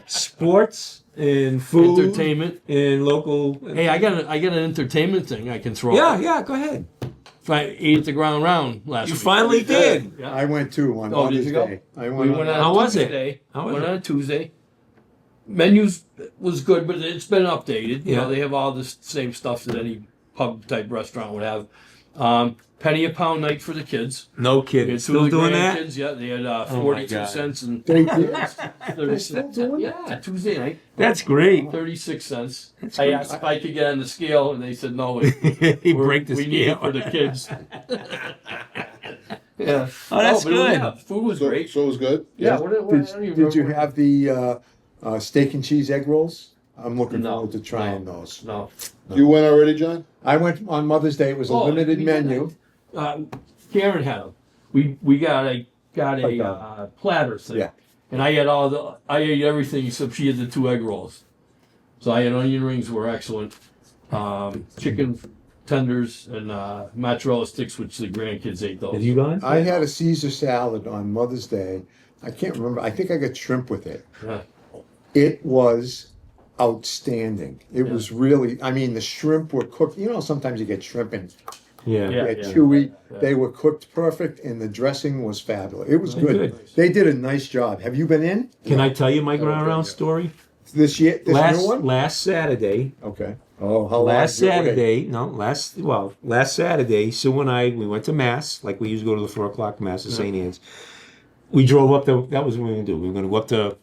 Speaker 3: sports and food,
Speaker 2: Entertainment.
Speaker 3: and local.
Speaker 2: Hey, I got an entertainment thing I can throw.
Speaker 3: Yeah, go ahead.
Speaker 2: I ate at the Ground Round last
Speaker 3: You
Speaker 2: week.
Speaker 3: finally did.
Speaker 2: Yeah.
Speaker 4: I went too on
Speaker 2: Oh, did
Speaker 4: Mother's
Speaker 2: you go?
Speaker 4: Day. I
Speaker 2: We
Speaker 4: went
Speaker 2: went
Speaker 4: on.
Speaker 2: on
Speaker 3: How was it?
Speaker 2: Tuesday.
Speaker 3: How was
Speaker 2: Went
Speaker 3: it?
Speaker 2: on Tuesday. Menus was good, but it's been updated. You
Speaker 3: Yeah.
Speaker 2: know, they have all the same stuff that any pub type restaurant would have. Penny a pound night for the kids.
Speaker 3: No
Speaker 2: We
Speaker 3: kidding.
Speaker 2: had two
Speaker 3: Still
Speaker 2: of the
Speaker 3: doing that?
Speaker 2: grandkids. Yeah, they had
Speaker 3: my
Speaker 2: 42
Speaker 3: God.
Speaker 2: cents and
Speaker 4: They did.
Speaker 2: 36.
Speaker 4: doing
Speaker 2: Yeah, Tuesday night.
Speaker 3: That's great.
Speaker 2: 36 cents.
Speaker 3: That's
Speaker 2: I
Speaker 3: great.
Speaker 2: asked if I could get on the scale, and they said no.
Speaker 3: He break the
Speaker 2: we need it
Speaker 3: scale.
Speaker 2: for the kids. Yeah.
Speaker 3: Oh, that's
Speaker 2: but
Speaker 3: good.
Speaker 2: Yeah, food was
Speaker 5: So,
Speaker 2: great.
Speaker 5: so it was good.
Speaker 2: Yeah. What, I don't even
Speaker 4: Did you
Speaker 2: remember.
Speaker 4: have the steak and cheese egg rolls? I'm looking
Speaker 2: No,
Speaker 4: forward to trying
Speaker 2: no.
Speaker 4: those.
Speaker 2: No.
Speaker 5: You went already, John?
Speaker 4: I went on Mother's Day. It was a
Speaker 2: Oh,
Speaker 4: limited
Speaker 2: we did
Speaker 4: menu.
Speaker 2: Karen had them. We got a platter thing.
Speaker 4: Yeah.
Speaker 2: And I ate everything except she had the 2 egg rolls. So I had onion rings were excellent. Chicken tenders and mozzarella sticks, which the grandkids ate those.
Speaker 3: Have you gone?
Speaker 4: I had a Caesar salad on Mother's Day. I can't remember. I think I got shrimp with it.
Speaker 2: Yeah.
Speaker 4: It was outstanding. It was really, I mean, the shrimp were cooked. You know, sometimes you get shrimp and
Speaker 3: Yeah.
Speaker 2: Yeah.
Speaker 4: they're chewy. They were cooked perfect, and the dressing was fabulous. It was
Speaker 3: Very
Speaker 4: good.
Speaker 3: good.
Speaker 4: They did a nice job. Have you been in
Speaker 3: Can I tell you my ground round story?
Speaker 4: this year? This
Speaker 3: Last
Speaker 4: new one?
Speaker 3: last Saturday,
Speaker 4: Okay. Oh, how
Speaker 3: last
Speaker 4: long? Okay.
Speaker 3: Saturday, last Saturday, Sue and I, we went to Mass, like we used to go to the 4 o'clock Mass at St. Anne's. We drove up that was what we were going to do. We were going to go up to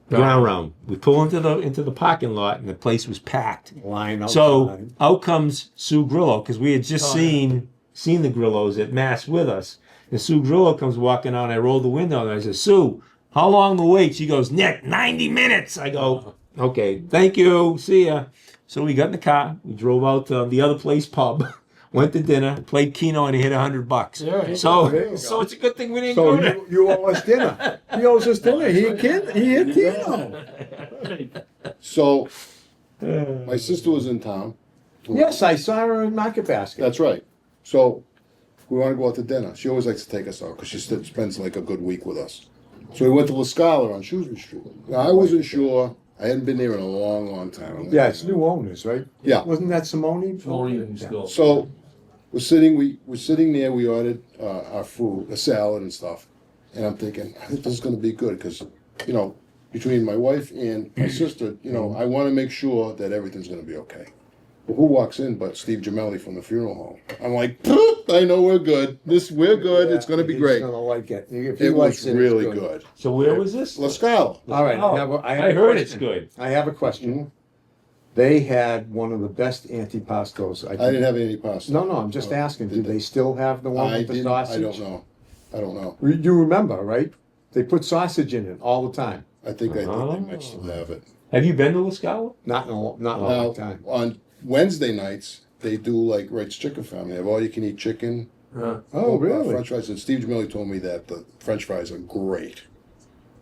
Speaker 3: Ground Round. We pull into the parking lot, and the place was packed.
Speaker 4: Line outside.
Speaker 3: So out comes Sue Grillo, because we had just seen the Grillos at Mass with us. And Sue Grillo comes walking out, and I roll the window, and I said, Sue, how long the wait? She goes, Nick, 90 minutes. I go, okay, thank you, see ya. So we got in the car, we drove out to the other place pub, went to dinner, played Keno, and he hit $100.
Speaker 2: Yeah, there you
Speaker 3: So
Speaker 4: go.
Speaker 3: it's a good thing we didn't
Speaker 4: So
Speaker 3: go there.
Speaker 4: you owe us dinner. He owes us dinner. He hit Keno.
Speaker 5: So, my sister was in town.
Speaker 4: Yes, I saw her in Market Basket.
Speaker 5: That's right. So, we want to go out to dinner. She always likes to take us out because she spends like a good week with us. So we went to La Scala on Shrewsbury Street. Now, I wasn't sure. I hadn't been there in a long, long time.
Speaker 4: Yeah, it's new owners, right?
Speaker 5: Yeah.
Speaker 4: Wasn't that Simone?
Speaker 2: Only in school.
Speaker 5: So we're sitting there. We ordered our food, a salad and stuff, and I'm thinking, I think this is going to be good because, you know, between my wife and my sister, you know, I want to make sure that everything's going to be okay. Well, who walks in but Steve Gemelli from the funeral home? I'm like, I know we're good. We're good. It's going to be great.
Speaker 4: He's gonna like it. If he
Speaker 5: It
Speaker 4: likes
Speaker 5: was
Speaker 4: it's
Speaker 5: really good.
Speaker 3: So where was this?
Speaker 5: La Scala.
Speaker 4: All right,
Speaker 3: Oh,
Speaker 4: I have a
Speaker 3: I heard it's
Speaker 4: question.
Speaker 3: good.
Speaker 4: I have a question. They had one of the best antipastos.
Speaker 5: I didn't have any pasta.
Speaker 4: No, I'm just asking. Did they still have the one
Speaker 5: I
Speaker 4: with the
Speaker 5: didn't.
Speaker 4: sausage?
Speaker 5: I don't know. I don't know.
Speaker 4: You remember, right? They put sausage in it all the time.
Speaker 5: I think they might still have it.
Speaker 3: Have you been to La Scala?
Speaker 4: Not in a long
Speaker 5: Now,
Speaker 4: time.
Speaker 5: on Wednesday nights, they do like Wright's Chicken Family. They have all you can eat chicken
Speaker 4: Oh, really?
Speaker 5: French fries. And Steve Jamili told me that the French fries are great.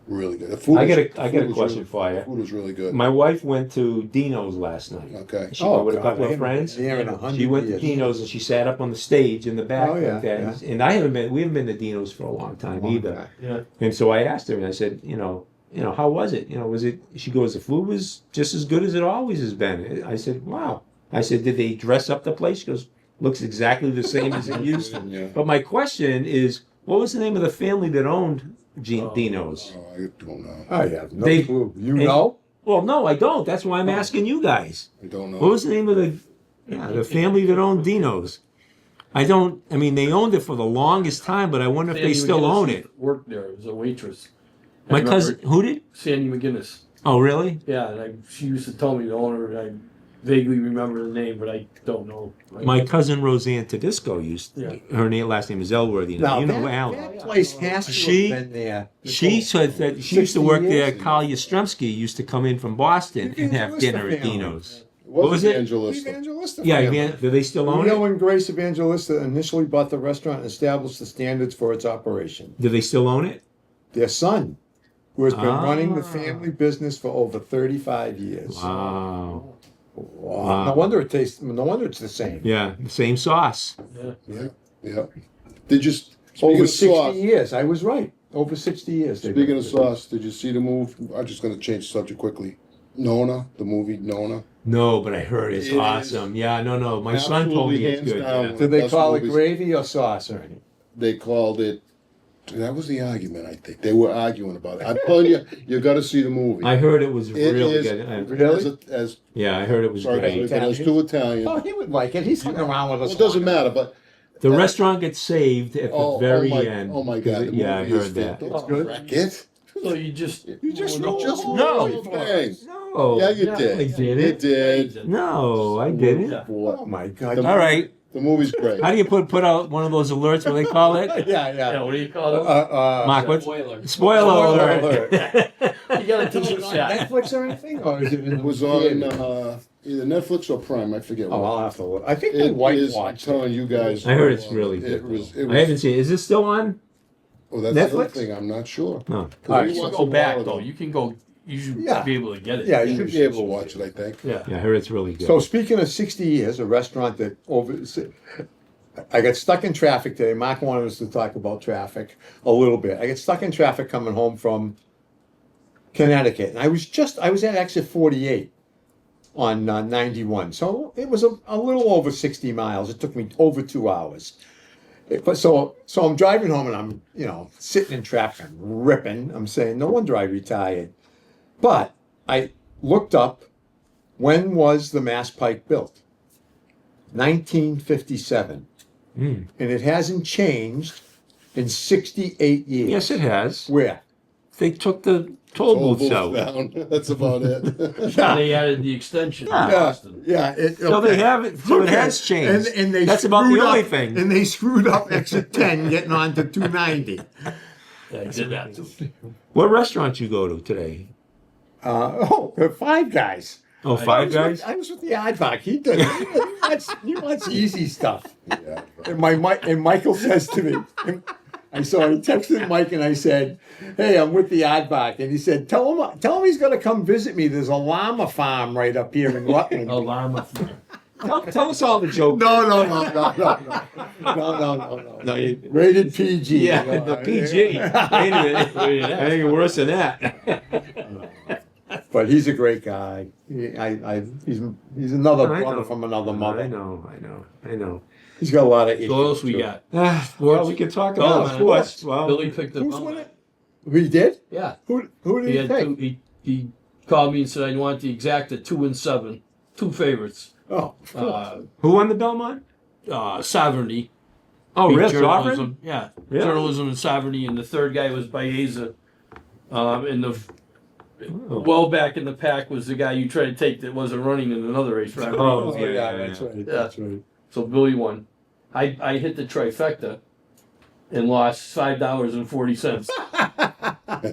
Speaker 5: Really good. The food
Speaker 3: I got
Speaker 5: was-
Speaker 3: a
Speaker 5: the food was
Speaker 3: question
Speaker 5: really-
Speaker 3: for you.
Speaker 5: The food was really good.
Speaker 3: My wife went to Dino's last night.
Speaker 5: Okay.
Speaker 3: She went with a
Speaker 4: God,
Speaker 3: couple
Speaker 4: I
Speaker 3: of
Speaker 4: haven't
Speaker 3: friends.
Speaker 4: been there in 100
Speaker 3: She went to
Speaker 4: years.
Speaker 3: Dino's and she sat up on the stage in the back
Speaker 4: Oh, yeah,
Speaker 3: like that. And I haven't been. We haven't been to Dino's for a long time either.
Speaker 4: time.
Speaker 2: Yeah.
Speaker 3: And so I asked her, and I said, how was it? Was it? She goes, the food was just as good as it always has been. I said, wow. I said, did they dress up the place? She goes, looks exactly the same as it used to.
Speaker 5: Yeah.
Speaker 3: But my question is, what was the name of the family that owned Dino's?
Speaker 5: Oh, I don't know.
Speaker 4: I have no
Speaker 3: They-
Speaker 4: clue. You
Speaker 3: they-
Speaker 4: know?
Speaker 3: Well, no, I don't. That's why I'm asking you guys.
Speaker 5: I don't know.
Speaker 3: What was the name of the family that owned Dino's? I mean, they owned it for the longest time, but I wonder if they
Speaker 2: Sandy
Speaker 3: still
Speaker 2: McGinnis
Speaker 3: own it.
Speaker 2: Worked there as a waitress. I
Speaker 3: My
Speaker 2: remember
Speaker 3: cousin, who did?
Speaker 2: Sandy McGinnis.
Speaker 3: Oh, really?
Speaker 2: Yeah, and she used to tell me the owner, and I vaguely remember the name, but I don't know.
Speaker 3: My cousin Roseanne Tedesco used.
Speaker 2: Yeah.
Speaker 3: Her last name is Elworthy.
Speaker 4: Now,
Speaker 3: You know
Speaker 4: that,
Speaker 3: Alan.
Speaker 4: that place has to
Speaker 3: She-
Speaker 4: have been there.
Speaker 3: She said that she used to
Speaker 4: 60
Speaker 3: work there.
Speaker 4: years.
Speaker 3: Carl Yastrzemski used to come in from Boston and have dinner at
Speaker 4: family.
Speaker 3: Dino's.
Speaker 5: What
Speaker 3: was it?
Speaker 5: Evangelista?
Speaker 4: Evangelista
Speaker 3: Yeah,
Speaker 4: family.
Speaker 3: do they still own
Speaker 4: Leo
Speaker 3: it?
Speaker 4: and Grace Evangelista initially bought the restaurant and established the standards for its operation.
Speaker 3: Do they still own it?
Speaker 4: Their son, who has been running the
Speaker 3: Ah.
Speaker 4: family business for over 35 years.
Speaker 3: Wow.
Speaker 4: Wow. No wonder it tastes. No wonder it's the same.
Speaker 3: Yeah, the same sauce.
Speaker 5: Yeah. Yeah. Did you, speaking
Speaker 4: Over
Speaker 5: of
Speaker 4: 60
Speaker 5: sauce,
Speaker 4: years. I was right. Over 60 years. they've
Speaker 5: speaking
Speaker 4: been-
Speaker 5: of sauce, did you see the movie? I'm just going to change the subject quickly. Nona, the movie Nona.
Speaker 3: No, but I heard it's
Speaker 5: It is
Speaker 3: awesome. Yeah, no. My son told me
Speaker 5: absolutely
Speaker 3: it's
Speaker 5: hands
Speaker 3: good.
Speaker 5: down.
Speaker 3: Yeah.
Speaker 4: Did they
Speaker 5: Best
Speaker 4: call
Speaker 5: movies.
Speaker 4: it gravy or sauce or anything?
Speaker 5: They called it. That was the argument, I think. They were arguing about it. I'm telling you, you got to see the movie.
Speaker 3: I heard it was
Speaker 5: It
Speaker 3: really
Speaker 5: is-
Speaker 3: good.
Speaker 4: Really?
Speaker 5: As
Speaker 3: Yeah, I heard it was
Speaker 5: sorry,
Speaker 3: great.
Speaker 5: but it's too Italian.
Speaker 4: Oh, he would like it. He's hung around with us.
Speaker 5: Well, it doesn't matter, but
Speaker 3: The restaurant gets saved at the very
Speaker 5: my,
Speaker 3: end.
Speaker 5: Oh my God! the
Speaker 3: Yeah, I
Speaker 5: movie is
Speaker 3: heard that.
Speaker 5: Don't
Speaker 4: good.
Speaker 5: wreck it.
Speaker 2: So you just
Speaker 4: know
Speaker 5: Just
Speaker 4: the
Speaker 3: No.
Speaker 5: whole thing.
Speaker 3: No.
Speaker 5: Yeah, you
Speaker 3: I
Speaker 5: did.
Speaker 3: did
Speaker 5: You
Speaker 3: it.
Speaker 5: did.
Speaker 3: No, I didn't.
Speaker 2: Yeah.
Speaker 4: Oh my God.
Speaker 5: The-
Speaker 3: All right.
Speaker 5: The movie's great.
Speaker 3: How do you put out one of those alerts? What do they call it?
Speaker 4: Yeah,
Speaker 2: Yeah,
Speaker 4: yeah.
Speaker 2: what do you call it?
Speaker 3: Mark, what's
Speaker 2: Spoiler.
Speaker 3: spoiler alert?
Speaker 2: You gotta teach us that.
Speaker 4: Netflix or anything? Or is it in
Speaker 5: It was
Speaker 4: the
Speaker 5: on
Speaker 4: theater?
Speaker 5: either Netflix or Prime. I forget.
Speaker 4: Oh,
Speaker 5: what.
Speaker 4: I'll have to look. I think my
Speaker 5: It
Speaker 4: wife
Speaker 5: is. I'm
Speaker 4: watched it.
Speaker 5: telling you guys.
Speaker 3: I heard it's really good.
Speaker 5: It was. It
Speaker 3: I haven't
Speaker 5: was.
Speaker 3: seen it. Is this still on?
Speaker 5: Oh, that's the other
Speaker 3: Netflix?
Speaker 5: thing. I'm not sure.
Speaker 3: No.
Speaker 5: We
Speaker 4: All right,
Speaker 2: You can
Speaker 5: watched
Speaker 2: go
Speaker 5: it a
Speaker 2: back
Speaker 5: while
Speaker 2: though.
Speaker 5: ago.
Speaker 2: You can go. You should
Speaker 4: Yeah.
Speaker 2: be able to get it.
Speaker 4: Yeah,
Speaker 5: You should be able to watch it. I think.
Speaker 2: Yeah.
Speaker 3: Yeah, I heard it's really good.
Speaker 4: So speaking of 60 years, a restaurant that I got stuck in traffic today. Mark wanted us to talk about traffic a little bit. I got stuck in traffic coming home from Connecticut, and I was at exit 48 on 91. So it was a little over 60 miles. It took me over 2 hours. So I'm driving home and I'm, sitting in traffic, I'm ripping. I'm saying, no wonder I retired. But I looked up, when was the Mass Pike built? 1957.
Speaker 3: Mm.
Speaker 4: And it hasn't changed in 68 years.
Speaker 3: Yes, it has.
Speaker 4: Where?
Speaker 3: They took the toll
Speaker 5: Toll
Speaker 3: booths
Speaker 5: booth
Speaker 3: out.
Speaker 5: down. That's about it.
Speaker 2: And they added the extension in
Speaker 3: Yeah.
Speaker 2: Boston.
Speaker 4: Yeah.
Speaker 3: So they have it. So it has changed.
Speaker 4: And they
Speaker 3: That's about the
Speaker 4: screwed
Speaker 3: only
Speaker 4: up-
Speaker 3: thing.
Speaker 4: And they screwed up exit 10 getting on to 290.
Speaker 2: Yeah, I did that too.
Speaker 3: What restaurant you go to today?
Speaker 4: The Five Guys.
Speaker 3: Oh, Five Guys.
Speaker 4: I was with the Aardvark. He does. He wants easy stuff.
Speaker 5: Yeah.
Speaker 4: And Michael says to me, I texted Mike and I said, "Hey, I'm with the Aardvark," and he said, "Tell him he's going to come visit me. There's a llama farm right up here in Rutland."
Speaker 2: A llama.
Speaker 3: Tell us all the jokes.
Speaker 4: No.
Speaker 3: No, you,
Speaker 4: Rated PG.
Speaker 3: yeah,
Speaker 4: you know.
Speaker 3: the PG. Wait a minute. I think it's worse than that.
Speaker 4: But he's a great guy. He's another
Speaker 3: I
Speaker 4: brother
Speaker 3: know.
Speaker 4: from another
Speaker 3: I
Speaker 4: mother.
Speaker 3: know.
Speaker 4: He's got a lot of issues.
Speaker 2: So what else we
Speaker 4: too.
Speaker 2: got?
Speaker 3: Well, we can talk
Speaker 2: Oh,
Speaker 3: about
Speaker 2: man.
Speaker 3: sports. Well,
Speaker 2: Billy picked up.
Speaker 4: Who's winning? We did?
Speaker 2: Yeah.
Speaker 4: Who did
Speaker 2: He
Speaker 4: he
Speaker 2: had
Speaker 4: pick?
Speaker 2: two. He called me and said I want the exact at 2 and 7, two favorites.
Speaker 4: Oh,
Speaker 3: who won the Belmont?
Speaker 2: Sovereignty.
Speaker 3: Oh,
Speaker 2: beat
Speaker 3: Riff
Speaker 2: journalism.
Speaker 3: Sovereign?
Speaker 2: Yeah,
Speaker 3: Really?
Speaker 2: journalism and sovereignty, and the third guy was Baeza. Well back in the pack was the guy you tried to take that wasn't running in another race. Right?
Speaker 3: Oh,
Speaker 4: that's right. That's right.
Speaker 2: So Billy won. I hit the trifecta and lost $5.40.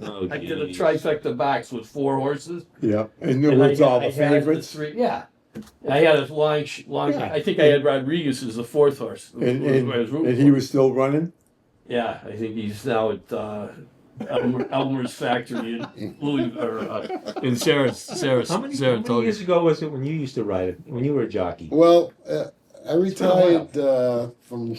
Speaker 3: Oh,
Speaker 2: I did a
Speaker 3: geez.
Speaker 2: trifecta box with 4 horses.
Speaker 4: Yeah. And it
Speaker 2: And
Speaker 4: was all
Speaker 2: I
Speaker 4: the
Speaker 2: had
Speaker 4: favorites.
Speaker 2: three. Yeah. I had a long.
Speaker 4: Yeah.
Speaker 2: I think I had Rodriguez as the fourth horse.
Speaker 4: And,
Speaker 2: I was rooting
Speaker 4: and
Speaker 2: for
Speaker 4: he
Speaker 2: him.
Speaker 4: was still running?
Speaker 2: Yeah, I think he's now at Elmer's factory in Louis or in
Speaker 3: How many
Speaker 2: Saratoga.
Speaker 3: years ago was it when you used to ride it? When you were a jockey?
Speaker 5: Well, I
Speaker 2: been a
Speaker 5: retired from.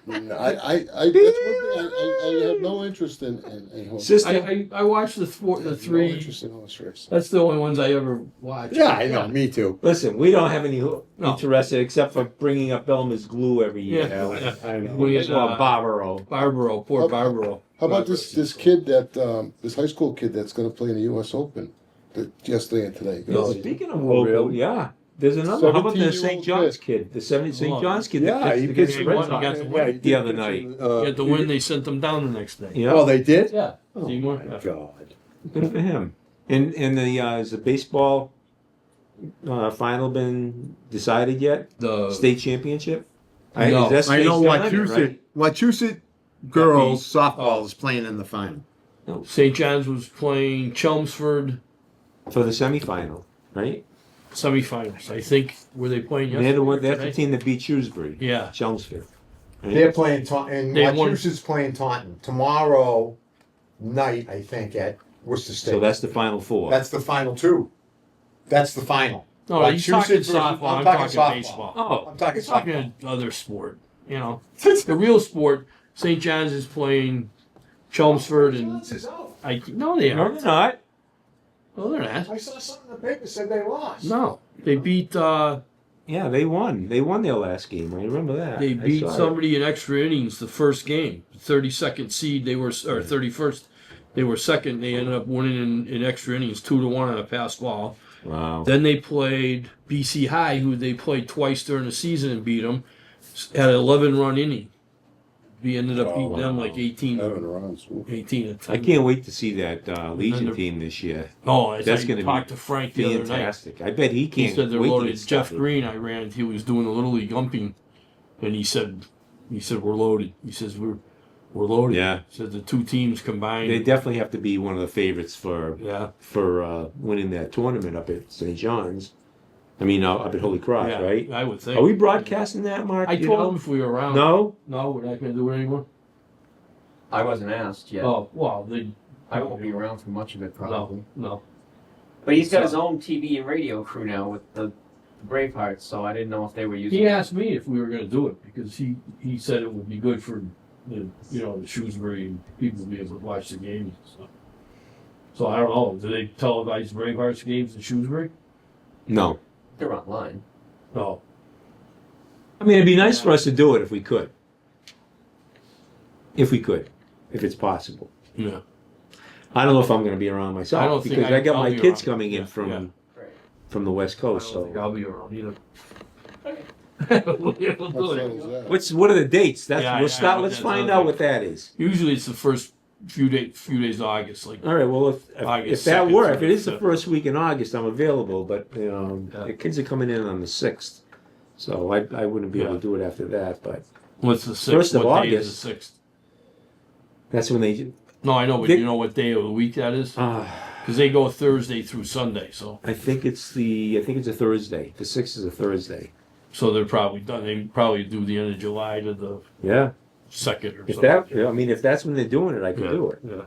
Speaker 5: I that's one thing I have no interest in horse.
Speaker 3: Sister,
Speaker 2: I watched the
Speaker 5: No
Speaker 2: three.
Speaker 5: interest in horse racing.
Speaker 2: That's the only ones I ever watched.
Speaker 4: Yeah, I know. Me too.
Speaker 3: listen, we don't have any interest except for bringing up Elmer's glue every year.
Speaker 2: Yeah.
Speaker 4: I know.
Speaker 2: We had,
Speaker 3: Or Barbaro.
Speaker 2: Barbaro, poor Barbaro.
Speaker 5: How about this kid this high school kid that's going to play in the U.S. Open yesterday and today?
Speaker 3: No, speaking of local,
Speaker 4: really?
Speaker 3: yeah. There's another. How about the
Speaker 5: 17-year-old
Speaker 3: St. John's kid? The St. John's kid
Speaker 4: Yeah,
Speaker 3: that
Speaker 4: he
Speaker 3: pitched
Speaker 4: pitched
Speaker 3: against the
Speaker 2: the
Speaker 3: Red
Speaker 2: Red
Speaker 3: Sox
Speaker 2: Sox.
Speaker 4: Yeah, he
Speaker 3: the
Speaker 4: did
Speaker 3: other
Speaker 4: pitch
Speaker 3: night.
Speaker 4: in,
Speaker 2: He had to win. They sent them down the next day.
Speaker 3: Yeah.
Speaker 4: Oh, they did?
Speaker 2: Yeah.
Speaker 4: Oh,
Speaker 2: Seymour.
Speaker 4: my
Speaker 2: Yeah.
Speaker 4: God.
Speaker 3: Good for him. And the is the baseball final been decided yet?
Speaker 2: The
Speaker 3: State championship?
Speaker 2: No.
Speaker 4: I know
Speaker 3: State's done it,
Speaker 4: Wachusett. Wachusett girls softball is playing in the final.
Speaker 2: St. John's was playing Chelmsford
Speaker 3: for the semifinal, right?
Speaker 2: semifinals. I think were they playing yesterday?
Speaker 3: They're the one.
Speaker 2: or
Speaker 3: That's the
Speaker 2: today?
Speaker 3: team that beat Shrewsbury.
Speaker 2: Yeah.
Speaker 3: Chelmsford. Right?
Speaker 4: They're playing and
Speaker 2: They won-
Speaker 4: Wachusett's playing Taunton tomorrow night, I think, at Worcester State.
Speaker 3: So that's the final four.
Speaker 4: That's the final two. That's the final.
Speaker 2: No, he's talking
Speaker 4: Wachusett versus-
Speaker 2: softball. I'm talking baseball.
Speaker 3: oh,
Speaker 4: I'm talking
Speaker 2: You're
Speaker 4: softball.
Speaker 2: talking other sport. You know, the real sport. St. John's is playing Chelmsford, and no, they
Speaker 3: no,
Speaker 2: aren't.
Speaker 3: they're not.
Speaker 2: No, they're not.
Speaker 4: I saw something in the paper said they lost.
Speaker 2: No, they beat.
Speaker 3: Yeah, they won. They won their last game. I remember that.
Speaker 2: They
Speaker 3: I
Speaker 2: beat
Speaker 3: saw it.
Speaker 2: somebody in extra innings the first game. 32nd seed. They were or 31st. They were second. They ended up winning in extra innings 2-1 on a pass ball.
Speaker 3: Wow.
Speaker 2: Then they played BC High, who they played twice during the season and beat them. Had an 11-run inning. We ended up beating them like 18
Speaker 5: runs.
Speaker 2: to 10.
Speaker 3: I can't wait to see that Legion
Speaker 2: they're-
Speaker 3: team this year.
Speaker 2: Oh, as
Speaker 3: That's
Speaker 2: I
Speaker 3: gonna be
Speaker 2: talked to Frank the other night.
Speaker 3: Fantastic. I bet he
Speaker 2: He
Speaker 3: can't
Speaker 2: said they're
Speaker 3: wait to
Speaker 2: loaded.
Speaker 3: get
Speaker 2: Jeff
Speaker 3: started.
Speaker 2: Green, I ran. He was doing a little league umping, and he said we're loaded. He says we're loaded.
Speaker 3: Yeah.
Speaker 2: He said the two teams combined.
Speaker 3: They definitely have to be one of the favorites for
Speaker 2: yeah.
Speaker 3: winning that tournament up at St. John's. I mean, up at Holy Cross,
Speaker 2: Yeah,
Speaker 3: right?
Speaker 2: I would think.
Speaker 3: Are we broadcasting that, Mark?
Speaker 2: I
Speaker 3: You
Speaker 2: told
Speaker 3: know?
Speaker 2: him if we were around.
Speaker 3: No.
Speaker 2: No, we're not going to do it anymore.
Speaker 7: I wasn't asked yet.
Speaker 2: Oh, well, they.
Speaker 7: I won't be around for much of it probably.
Speaker 2: No.
Speaker 7: But he's got his own TV and radio crew now with the Bravehearts, so I didn't know if they were using
Speaker 2: He
Speaker 7: it.
Speaker 2: asked me if we were going to do it because he said it would be good for the the Shrewsbury people to be able to watch the games and stuff. So I don't know. Do they televise Bravehearts games in Shrewsbury?
Speaker 3: No.
Speaker 7: They're online.
Speaker 2: No.
Speaker 3: I mean, it'd be nice for us to do it if we could. If it's possible.
Speaker 2: Yeah.
Speaker 3: I don't know if I'm going to be around myself
Speaker 2: I don't think
Speaker 3: because I got
Speaker 2: I'll
Speaker 3: my
Speaker 2: be
Speaker 3: kids
Speaker 2: around.
Speaker 3: coming in
Speaker 2: Yeah,
Speaker 3: from
Speaker 2: yeah.
Speaker 3: from the West
Speaker 2: I
Speaker 3: Coast.
Speaker 2: don't think
Speaker 3: So
Speaker 2: I'll be around either. We'll do
Speaker 5: What
Speaker 2: it.
Speaker 5: fun is that?
Speaker 3: what are the dates? That's
Speaker 2: Yeah,
Speaker 3: we'll
Speaker 2: yeah,
Speaker 3: start.
Speaker 2: I know
Speaker 3: Let's
Speaker 2: that's
Speaker 3: find
Speaker 2: another
Speaker 3: out
Speaker 2: thing.
Speaker 3: what that is.
Speaker 2: Usually it's the first few days of August. Like
Speaker 3: All right. Well, if
Speaker 2: August
Speaker 3: that
Speaker 2: 2nd,
Speaker 3: were, if it is the
Speaker 2: 3rd.
Speaker 3: first week in August, I'm available. But
Speaker 2: Yeah.
Speaker 3: the kids are coming in on the 6th, so I wouldn't be able
Speaker 2: Yeah.
Speaker 3: to do it after that. But
Speaker 2: what's the 6th?
Speaker 3: First of
Speaker 2: what day
Speaker 3: August.
Speaker 2: is the 6th?
Speaker 3: that's when they.
Speaker 2: No, I know, but
Speaker 3: They-
Speaker 2: you know what day of the week that is?
Speaker 3: Uh,
Speaker 2: Because they go Thursday through Sunday, so
Speaker 3: I think it's a Thursday. The 6th is a Thursday.
Speaker 2: they're probably done. They probably do the end of July to the
Speaker 3: Yeah.
Speaker 2: 2nd or
Speaker 3: If
Speaker 2: something.
Speaker 3: that, I mean, if that's when they're doing it, I can
Speaker 2: Yeah,
Speaker 3: do it.
Speaker 2: Yeah.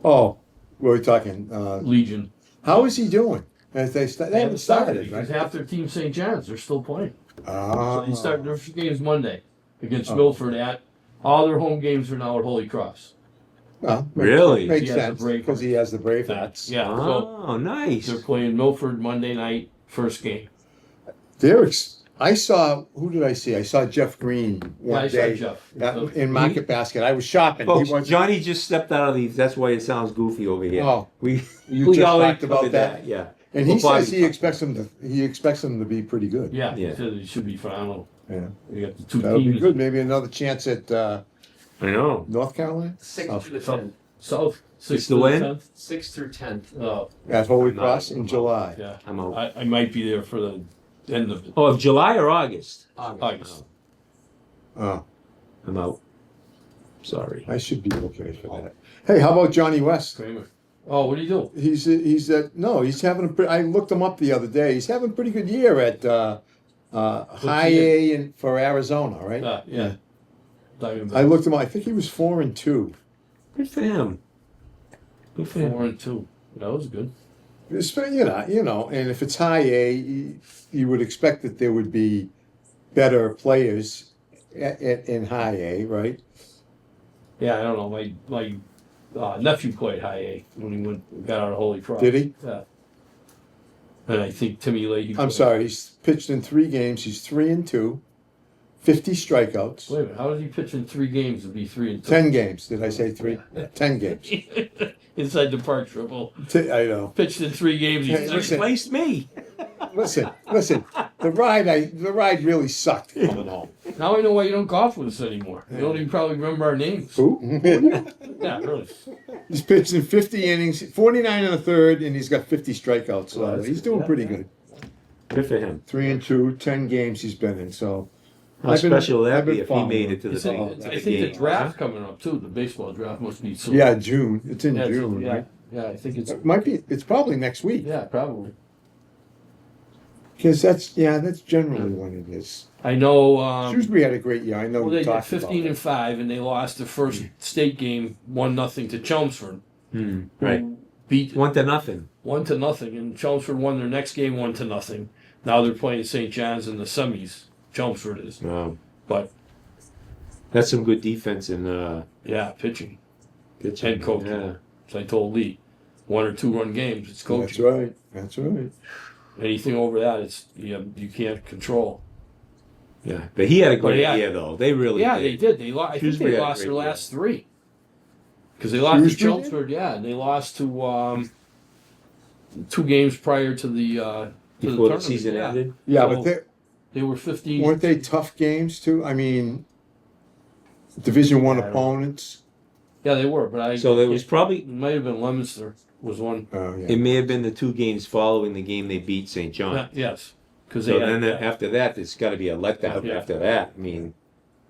Speaker 4: Oh, we're talking.
Speaker 2: Legion.
Speaker 4: How is he doing? As they haven't started,
Speaker 2: because
Speaker 4: right?
Speaker 2: half their team St. John's, they're still playing.
Speaker 4: Ah.
Speaker 2: So they start their first games Monday against
Speaker 4: Oh.
Speaker 2: Milford at all their home games are now at Holy Cross.
Speaker 4: Well,
Speaker 3: Really?
Speaker 4: Makes
Speaker 2: He has the
Speaker 4: sense
Speaker 2: Bravehearts.
Speaker 4: because he has the Bravehearts.
Speaker 2: Yeah, so
Speaker 3: Oh, nice.
Speaker 2: they're playing Milford Monday night, first game.
Speaker 4: I saw. Who did I see? I saw Jeff Green one
Speaker 2: I saw
Speaker 4: day
Speaker 2: Jeff.
Speaker 4: in Market Basket. I was shopping.
Speaker 3: Folks,
Speaker 4: he was.
Speaker 3: Johnny just stepped out of these. That's why it sounds goofy over here.
Speaker 4: Oh,
Speaker 3: we
Speaker 4: you
Speaker 3: we
Speaker 4: just
Speaker 3: already
Speaker 4: talked about
Speaker 3: covered
Speaker 4: that.
Speaker 3: Yeah.
Speaker 4: And he
Speaker 3: Well, Bobby
Speaker 4: says he
Speaker 3: talked
Speaker 4: expects him to. He expects him to be pretty good.
Speaker 2: Yeah,
Speaker 3: Yeah.
Speaker 2: he said it should be phenomenal.
Speaker 4: Yeah.
Speaker 2: We got the two
Speaker 4: That'll
Speaker 2: teams.
Speaker 4: be good. Maybe another chance at
Speaker 3: I know.
Speaker 4: North Carolina
Speaker 7: 6th through the
Speaker 2: South-
Speaker 7: 10th.
Speaker 2: South,
Speaker 3: It's
Speaker 2: 6th
Speaker 3: the
Speaker 2: to
Speaker 3: win?
Speaker 2: 10th.
Speaker 7: 6th through 10th.
Speaker 4: at Holy
Speaker 3: I'm not-
Speaker 4: Cross in July.
Speaker 2: Yeah,
Speaker 3: I'm out.
Speaker 2: I might be there for the end of it.
Speaker 3: Oh, of July or August?
Speaker 2: August.
Speaker 4: Oh,
Speaker 3: I'm out. Sorry.
Speaker 4: I should be okay for that. Hey, how about Johnny West?
Speaker 2: Kramer. Oh, what do you do?
Speaker 4: He's having I looked him up the other day. He's having a pretty good year at high A for Arizona, right?
Speaker 2: Yeah.
Speaker 4: I looked him up. I think he was 4-2.
Speaker 3: Good for him. Good for him.
Speaker 2: 4-2. That was good.
Speaker 4: And if it's high A, you would expect that there would be better players in high A, right?
Speaker 2: Yeah, I don't know. My nephew played high A when he got out of Holy Cross.
Speaker 4: Did he?
Speaker 2: Yeah. And I think Timmy Leahy.
Speaker 4: I'm sorry. He's pitched in 3 games. He's 3-2, 50 strikeouts.
Speaker 2: Wait a minute. How did he pitch in 3 games to be 3-2?
Speaker 4: 10 games. Did I say 3? 10 games.
Speaker 2: Inside the park triple.
Speaker 4: I know.
Speaker 2: Pitched in 3 games.
Speaker 4: Hey,
Speaker 2: He's
Speaker 4: listen.
Speaker 3: Replaced me.
Speaker 4: Listen. The ride really sucked coming home.
Speaker 2: Now I know why you don't golf with us anymore. You don't even probably remember our names.
Speaker 4: Who?
Speaker 2: Yeah, really.
Speaker 4: He's pitched in 50 innings, 49 in the third, and he's got 50 strikeouts. So
Speaker 2: Well,
Speaker 4: he's doing pretty good.
Speaker 3: Good for him.
Speaker 4: 3-2, 10 games he's been in. So
Speaker 3: How
Speaker 4: I've been-
Speaker 3: special would
Speaker 4: I've
Speaker 3: that be
Speaker 4: been
Speaker 3: if he
Speaker 4: following
Speaker 3: made
Speaker 4: him.
Speaker 3: it to the
Speaker 2: I think the
Speaker 3: game?
Speaker 2: draft's coming up too. The baseball draft must be soon.
Speaker 4: yeah, June. It's in
Speaker 2: Yeah,
Speaker 4: June,
Speaker 2: yeah,
Speaker 4: right?
Speaker 2: yeah. I think it's.
Speaker 4: It might be. It's probably next week.
Speaker 2: Yeah, probably.
Speaker 4: Because that's generally when it is.
Speaker 2: I know.
Speaker 4: Shrewsbury had a great year. I know
Speaker 2: Well,
Speaker 4: we
Speaker 2: they did
Speaker 4: talked
Speaker 2: 15-5, and they lost the first state game 1-0 to Chelmsford.
Speaker 3: Right.
Speaker 2: who Beat
Speaker 3: 1-0.
Speaker 2: 1-0, and Chelmsford won their next game 1-0. Now they're playing St. John's in the semis. Chelmsford is,
Speaker 3: Wow.
Speaker 2: but
Speaker 3: That's some good defense and
Speaker 2: yeah, pitching.
Speaker 3: pitching.
Speaker 2: Head coach.
Speaker 3: Yeah.
Speaker 2: So I told Lee, 1 or 2 run games. It's
Speaker 4: about.
Speaker 2: coaching.
Speaker 4: That's right. That's right.
Speaker 2: Anything over that, it's you can't control.
Speaker 3: Yeah. But he had a great
Speaker 2: yeah.
Speaker 3: year, though. They really
Speaker 2: Yeah,
Speaker 3: did.
Speaker 2: they did. I think
Speaker 3: Shrewsbury
Speaker 2: they
Speaker 3: had a
Speaker 2: lost
Speaker 3: great
Speaker 2: their
Speaker 3: year.
Speaker 2: last 3. Because they lost to
Speaker 4: Shrewsbury did?
Speaker 2: Chelmsford, yeah, and they lost to 2 games prior to the to
Speaker 3: Before the
Speaker 2: tournament,
Speaker 3: season
Speaker 2: yeah.
Speaker 3: ended.
Speaker 4: Yeah,
Speaker 2: So-
Speaker 4: but
Speaker 2: They were 15.
Speaker 4: weren't they tough games too? I mean, Division One
Speaker 2: I don't-
Speaker 4: opponents.
Speaker 2: Yeah, they were, but
Speaker 3: So there was probably
Speaker 2: it might have been Leominster was one.
Speaker 4: Oh yeah.
Speaker 3: it may have been the 2 games following the game they beat St. John.
Speaker 2: Yes, because
Speaker 3: So
Speaker 2: they had,
Speaker 3: then after that, it's got to be a letdown.
Speaker 2: Yeah.
Speaker 3: After that, I mean,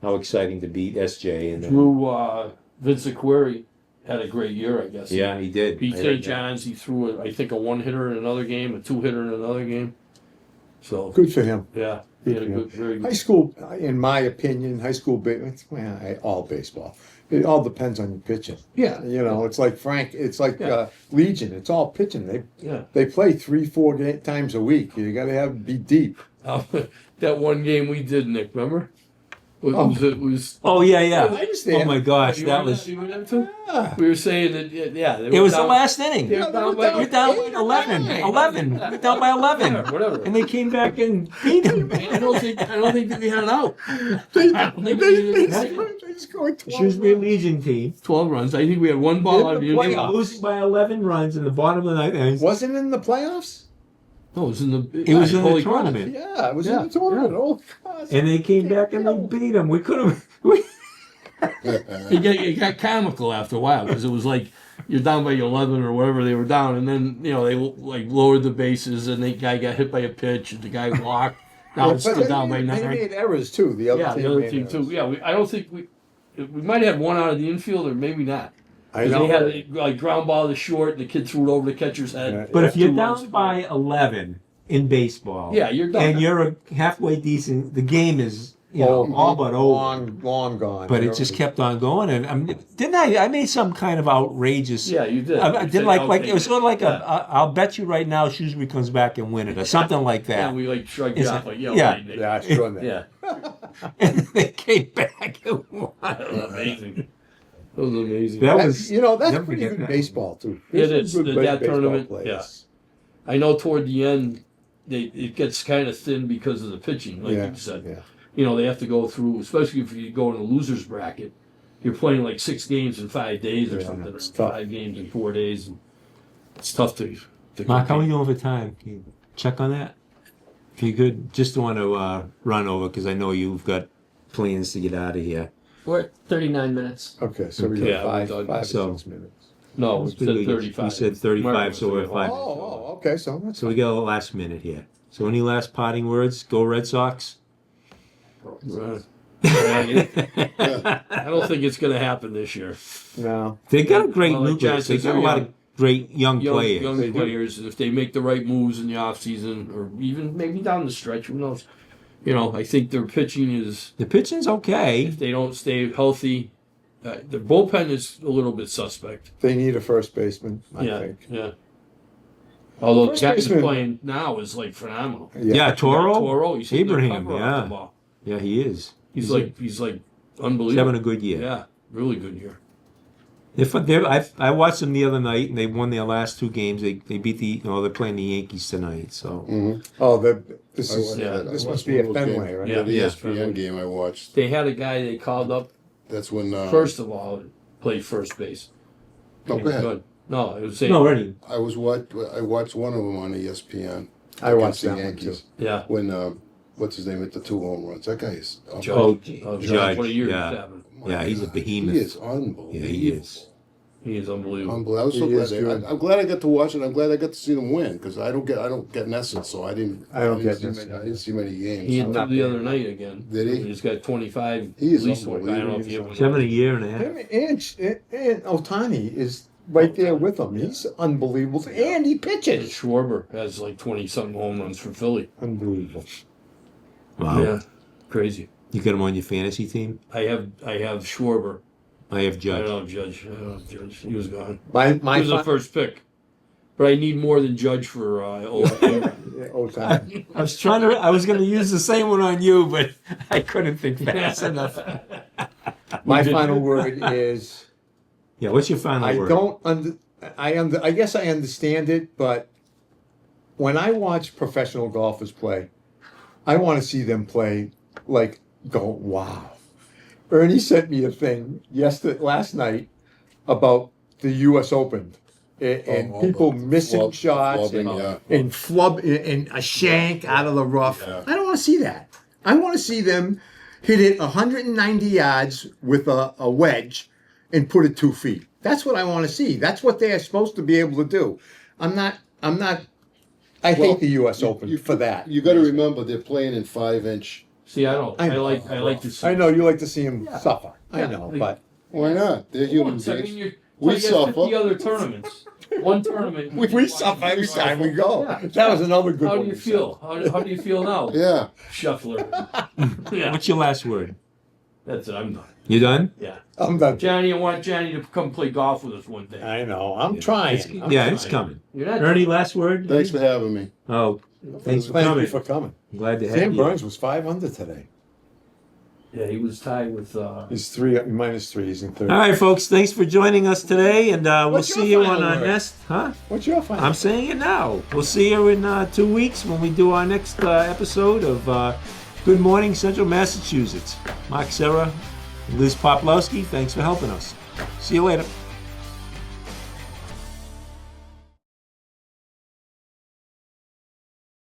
Speaker 3: how exciting to beat SJ and then,
Speaker 2: threw Vincent Query had a great year, I guess.
Speaker 3: yeah, he did.
Speaker 2: Beat
Speaker 3: I heard
Speaker 2: St.
Speaker 3: that.
Speaker 2: John's. He threw I think a 1-hitter in another game, a 2-hitter in another game. So
Speaker 4: Good for him.
Speaker 2: yeah, he had a good, very
Speaker 4: High
Speaker 2: good.
Speaker 4: school, in my opinion, all baseball. It all depends on your pitching.
Speaker 2: Yeah,
Speaker 4: It's like Frank. It's like
Speaker 2: Yeah.
Speaker 4: Legion. It's all pitching.
Speaker 2: yeah.
Speaker 4: They play 3-4 times a week. You got to be deep.
Speaker 2: That one game we did, Nick, remember? It was
Speaker 3: Oh yeah, yeah.
Speaker 4: I understand.
Speaker 3: Oh my gosh,
Speaker 2: you
Speaker 3: that
Speaker 2: were
Speaker 3: was.
Speaker 2: you were there too? We were saying that, yeah. They
Speaker 3: It
Speaker 2: were
Speaker 3: was the
Speaker 2: down-
Speaker 3: last inning.
Speaker 2: They were down by
Speaker 3: We're down by 11. 11. We're down by 11.
Speaker 2: Yeah, whatever.
Speaker 3: And they came back and beat them.
Speaker 2: I don't think that we had it out.
Speaker 4: They
Speaker 2: They-
Speaker 4: scored 12
Speaker 3: Shrewsbury
Speaker 4: runs.
Speaker 3: Legion team.
Speaker 2: 12 runs. I think we had 1 ball out of the
Speaker 4: In the
Speaker 2: inning.
Speaker 4: playoffs.
Speaker 3: Losing by 11 runs in the bottom of the ninth.
Speaker 4: Wasn't in the playoffs?
Speaker 2: No, it was in the.
Speaker 3: It was in the
Speaker 2: Holy Cross.
Speaker 3: tournament.
Speaker 4: Yeah, it was
Speaker 2: Yeah,
Speaker 4: in the tournament. Oh, God.
Speaker 3: And they came back and they beat them. We could have.
Speaker 2: It got comical after a while because it was like you're down by 11 or whatever they were down, and then they like lowered the bases, and the guy got hit by a pitch, and the guy walked. Now it's
Speaker 4: But
Speaker 2: still
Speaker 4: they
Speaker 2: down by
Speaker 4: made-
Speaker 2: 9.
Speaker 4: They made errors too. The other
Speaker 2: Yeah,
Speaker 4: team
Speaker 2: the other
Speaker 4: made
Speaker 2: team
Speaker 4: errors.
Speaker 2: too. Yeah, I don't think we might have 1 out of the infield, or maybe not.
Speaker 4: I
Speaker 2: 'Cause
Speaker 4: know.
Speaker 2: They had a like ground ball to short, and the kid threw it over the catcher's head.
Speaker 4: Yeah.
Speaker 3: But if you're
Speaker 2: 2 runs.
Speaker 3: down by 11 in baseball,
Speaker 2: Yeah, you're done.
Speaker 3: and you're a halfway decent, the game is all but over.
Speaker 4: long gone.
Speaker 3: But it just kept on going, and didn't I made some kind of outrageous.
Speaker 2: Yeah, you did.
Speaker 3: I
Speaker 2: You
Speaker 3: did
Speaker 2: said,
Speaker 3: like
Speaker 2: "Okay."
Speaker 3: it was sort of like
Speaker 2: Yeah.
Speaker 3: I'll bet you right now Shrewsbury comes back and win it or something like
Speaker 2: Yeah,
Speaker 3: that.
Speaker 2: we like shrugged
Speaker 3: Is
Speaker 2: it off
Speaker 3: it-
Speaker 2: like,
Speaker 3: yeah.
Speaker 2: okay, Nick.
Speaker 4: Yeah, sure.
Speaker 2: Yeah.
Speaker 3: And they came back and won.
Speaker 2: That was amazing. That was amazing.
Speaker 3: That
Speaker 4: That's,
Speaker 3: was
Speaker 4: that's
Speaker 3: never
Speaker 4: pretty
Speaker 3: forget
Speaker 4: good
Speaker 3: that.
Speaker 4: baseball too.
Speaker 2: It
Speaker 4: There's
Speaker 2: is.
Speaker 4: some good
Speaker 2: That
Speaker 4: baseball
Speaker 2: tournament,
Speaker 4: players.
Speaker 2: I know toward the end, it gets kind of thin because of the pitching, like
Speaker 4: Yeah,
Speaker 2: you said.
Speaker 4: yeah.
Speaker 2: They have to go through, especially if you go in the loser's bracket. You're playing like 6 games in 5 days or
Speaker 4: Yeah,
Speaker 2: something, or
Speaker 4: it's tough.
Speaker 2: 5 games in 4 days. And it's tough to
Speaker 3: Mark, how are we
Speaker 2: compete.
Speaker 3: doing for time? Can you check on that? If you could, just want to run over because I know you've got plans to get out of here.
Speaker 7: We're at 39 minutes.
Speaker 4: Okay, so we got
Speaker 2: Yeah,
Speaker 4: five
Speaker 2: we're done.
Speaker 4: or
Speaker 3: So-
Speaker 4: 6 minutes.
Speaker 2: No, we
Speaker 3: That's pretty
Speaker 2: said
Speaker 3: good.
Speaker 2: 35.
Speaker 3: We said 35,
Speaker 2: Mark
Speaker 3: so we're
Speaker 2: was
Speaker 3: at 5.
Speaker 4: Oh, okay. So that's
Speaker 3: So we got a last minute here. So any last parting words? Go Red Sox.
Speaker 2: Right. I don't think it's going to happen this year.
Speaker 4: no.
Speaker 3: They got a great
Speaker 2: Well, like
Speaker 3: nucleus.
Speaker 2: John
Speaker 3: They
Speaker 2: says,
Speaker 3: got a lot of great young players.
Speaker 2: young players. If they make the right moves in the offseason or even maybe down the stretch, who knows? You know, I think their pitching is,
Speaker 3: The pitching's okay.
Speaker 2: if they don't stay healthy, the bullpen is a little bit suspect.
Speaker 4: They need a first baseman, I
Speaker 2: Yeah,
Speaker 4: think.
Speaker 2: yeah. Although the
Speaker 4: First
Speaker 2: guy who's
Speaker 4: baseman-
Speaker 2: playing now is like phenomenal.
Speaker 3: Yeah, Toro.
Speaker 2: Toro, he's hitting the
Speaker 3: Abraham,
Speaker 2: cover off
Speaker 3: yeah.
Speaker 2: the ball.
Speaker 3: Yeah, he is.
Speaker 2: He's like
Speaker 3: He's
Speaker 2: unbelievable.
Speaker 3: having a good year.
Speaker 2: Yeah, really good year.
Speaker 3: I watched them the other night, and they won their last 2 games. They beat they're playing the Yankees tonight. So
Speaker 4: Oh, this
Speaker 5: I
Speaker 4: is
Speaker 5: watched
Speaker 2: yeah,
Speaker 5: that. I
Speaker 4: this
Speaker 5: watched
Speaker 4: must be at
Speaker 5: one of those
Speaker 4: Fenway,
Speaker 5: games.
Speaker 4: right?
Speaker 2: Yeah.
Speaker 5: The
Speaker 2: Yeah.
Speaker 5: ESPN game I watched.
Speaker 2: They had a guy they called up
Speaker 5: That's when.
Speaker 2: first of all played first base.
Speaker 5: No, go ahead.
Speaker 2: Good. No, it was saying
Speaker 3: no, ready.
Speaker 5: I watched one of them on ESPN.
Speaker 4: I watched
Speaker 5: against the
Speaker 4: that one,
Speaker 5: Yankees.
Speaker 2: yeah.
Speaker 5: When what's his name hit the 2 home runs? That guy is.
Speaker 2: Judge.
Speaker 3: Judge,
Speaker 2: What a year
Speaker 3: yeah.
Speaker 2: he's having.
Speaker 3: Yeah, he's a behemoth.
Speaker 5: He is unbelievable.
Speaker 3: Yeah, he is.
Speaker 2: He is unbelievable.
Speaker 5: Unbelievable. I was so
Speaker 4: He is
Speaker 5: glad.
Speaker 4: good.
Speaker 5: I'm glad I got to watch it. I'm glad I got to see them win because I don't get Nesson, so I didn't.
Speaker 4: I don't get
Speaker 5: see
Speaker 4: Nesson.
Speaker 5: many, I didn't see many games.
Speaker 2: He hit
Speaker 4: not
Speaker 2: the
Speaker 4: bad.
Speaker 2: other night again.
Speaker 5: Did he?
Speaker 2: He's got 25.
Speaker 5: He is
Speaker 2: at least one. I don't know if he
Speaker 5: unbelievable.
Speaker 2: ever.
Speaker 3: 7 a year and a half.
Speaker 4: Him and Otani is right there with him. He's unbelievable. And he
Speaker 2: And
Speaker 4: pitches.
Speaker 2: Schwarber has like 20-something home runs for Philly.
Speaker 4: Unbelievable.
Speaker 3: Wow.
Speaker 2: Yeah, crazy.
Speaker 3: You got him on your fantasy team?
Speaker 2: I have Schwarber.
Speaker 3: I have
Speaker 2: I
Speaker 3: Judge.
Speaker 2: don't know Judge. He was gone.
Speaker 4: My
Speaker 2: He was the
Speaker 4: fi-
Speaker 2: first pick. But I need more than Judge for
Speaker 4: Otani.
Speaker 3: I was going to use the same one on you, but I couldn't think fast enough.
Speaker 4: My final word is
Speaker 3: Yeah, what's your final
Speaker 4: I
Speaker 3: word?
Speaker 4: don't I guess I understand it, but when I watch professional golfers play, I want to see them play like go wow. Ernie sent me a thing last night about the U.S. Open and
Speaker 5: Oh,
Speaker 4: people
Speaker 5: the
Speaker 4: missing
Speaker 5: flub-
Speaker 4: shots
Speaker 5: flubbing, yeah.
Speaker 4: and flub and a shank out of the rough.
Speaker 5: Yeah.
Speaker 4: I don't want to see that. I want to see them hit it 190 yards with a wedge and put it 2 feet. That's what I want to see. That's what they are supposed to be able to do. I
Speaker 5: Well,
Speaker 4: hate the U.S. Open for that.
Speaker 5: You got to remember they're playing in 5-inch.
Speaker 2: See, I don't.
Speaker 4: I
Speaker 2: I
Speaker 4: know.
Speaker 2: like to see.
Speaker 4: I know you like to see them suffer. I
Speaker 2: Yeah.
Speaker 4: know, but
Speaker 5: Why not? They're human
Speaker 2: Once, I mean,
Speaker 5: beings.
Speaker 2: we
Speaker 5: We
Speaker 2: suffer. 50
Speaker 5: suffer.
Speaker 2: other tournaments. One tournament.
Speaker 4: we suffer every time we go.
Speaker 2: Yeah.
Speaker 4: That was another good
Speaker 2: How
Speaker 4: one.
Speaker 2: do you
Speaker 4: said.
Speaker 2: feel? How do you feel now,
Speaker 5: Yeah.
Speaker 2: Shuffler? Yeah,
Speaker 3: What's your last word?
Speaker 2: that's it. I'm done.
Speaker 3: You done?
Speaker 2: Yeah,
Speaker 4: I'm done.
Speaker 2: Johnny, I want Johnny to come play golf with us one day.
Speaker 4: I know. I'm trying.
Speaker 3: It's,
Speaker 4: I'm
Speaker 3: yeah, it's
Speaker 4: trying.
Speaker 3: coming.
Speaker 2: You're not.
Speaker 3: Ernie, last word?
Speaker 5: Thanks for having me.
Speaker 3: Oh, thanks for
Speaker 4: Thank
Speaker 3: coming.
Speaker 4: you for coming.
Speaker 3: I'm glad to have
Speaker 4: Sam
Speaker 3: you.
Speaker 4: Burns was 5 under today.
Speaker 2: Yeah, he was tied with.
Speaker 4: He's 3 minus 3. He's in third.
Speaker 3: All right, folks. Thanks for joining us today, and we'll
Speaker 4: What's
Speaker 3: see
Speaker 4: your
Speaker 3: you on
Speaker 4: final
Speaker 3: our
Speaker 4: word?
Speaker 3: next. Huh?
Speaker 4: What's your final?
Speaker 3: I'm saying it now. We'll see you in 2 weeks when we do our next episode of Good Morning Central Massachusetts. Mark Serra, Liz Poplowski, thanks for helping us. See you later.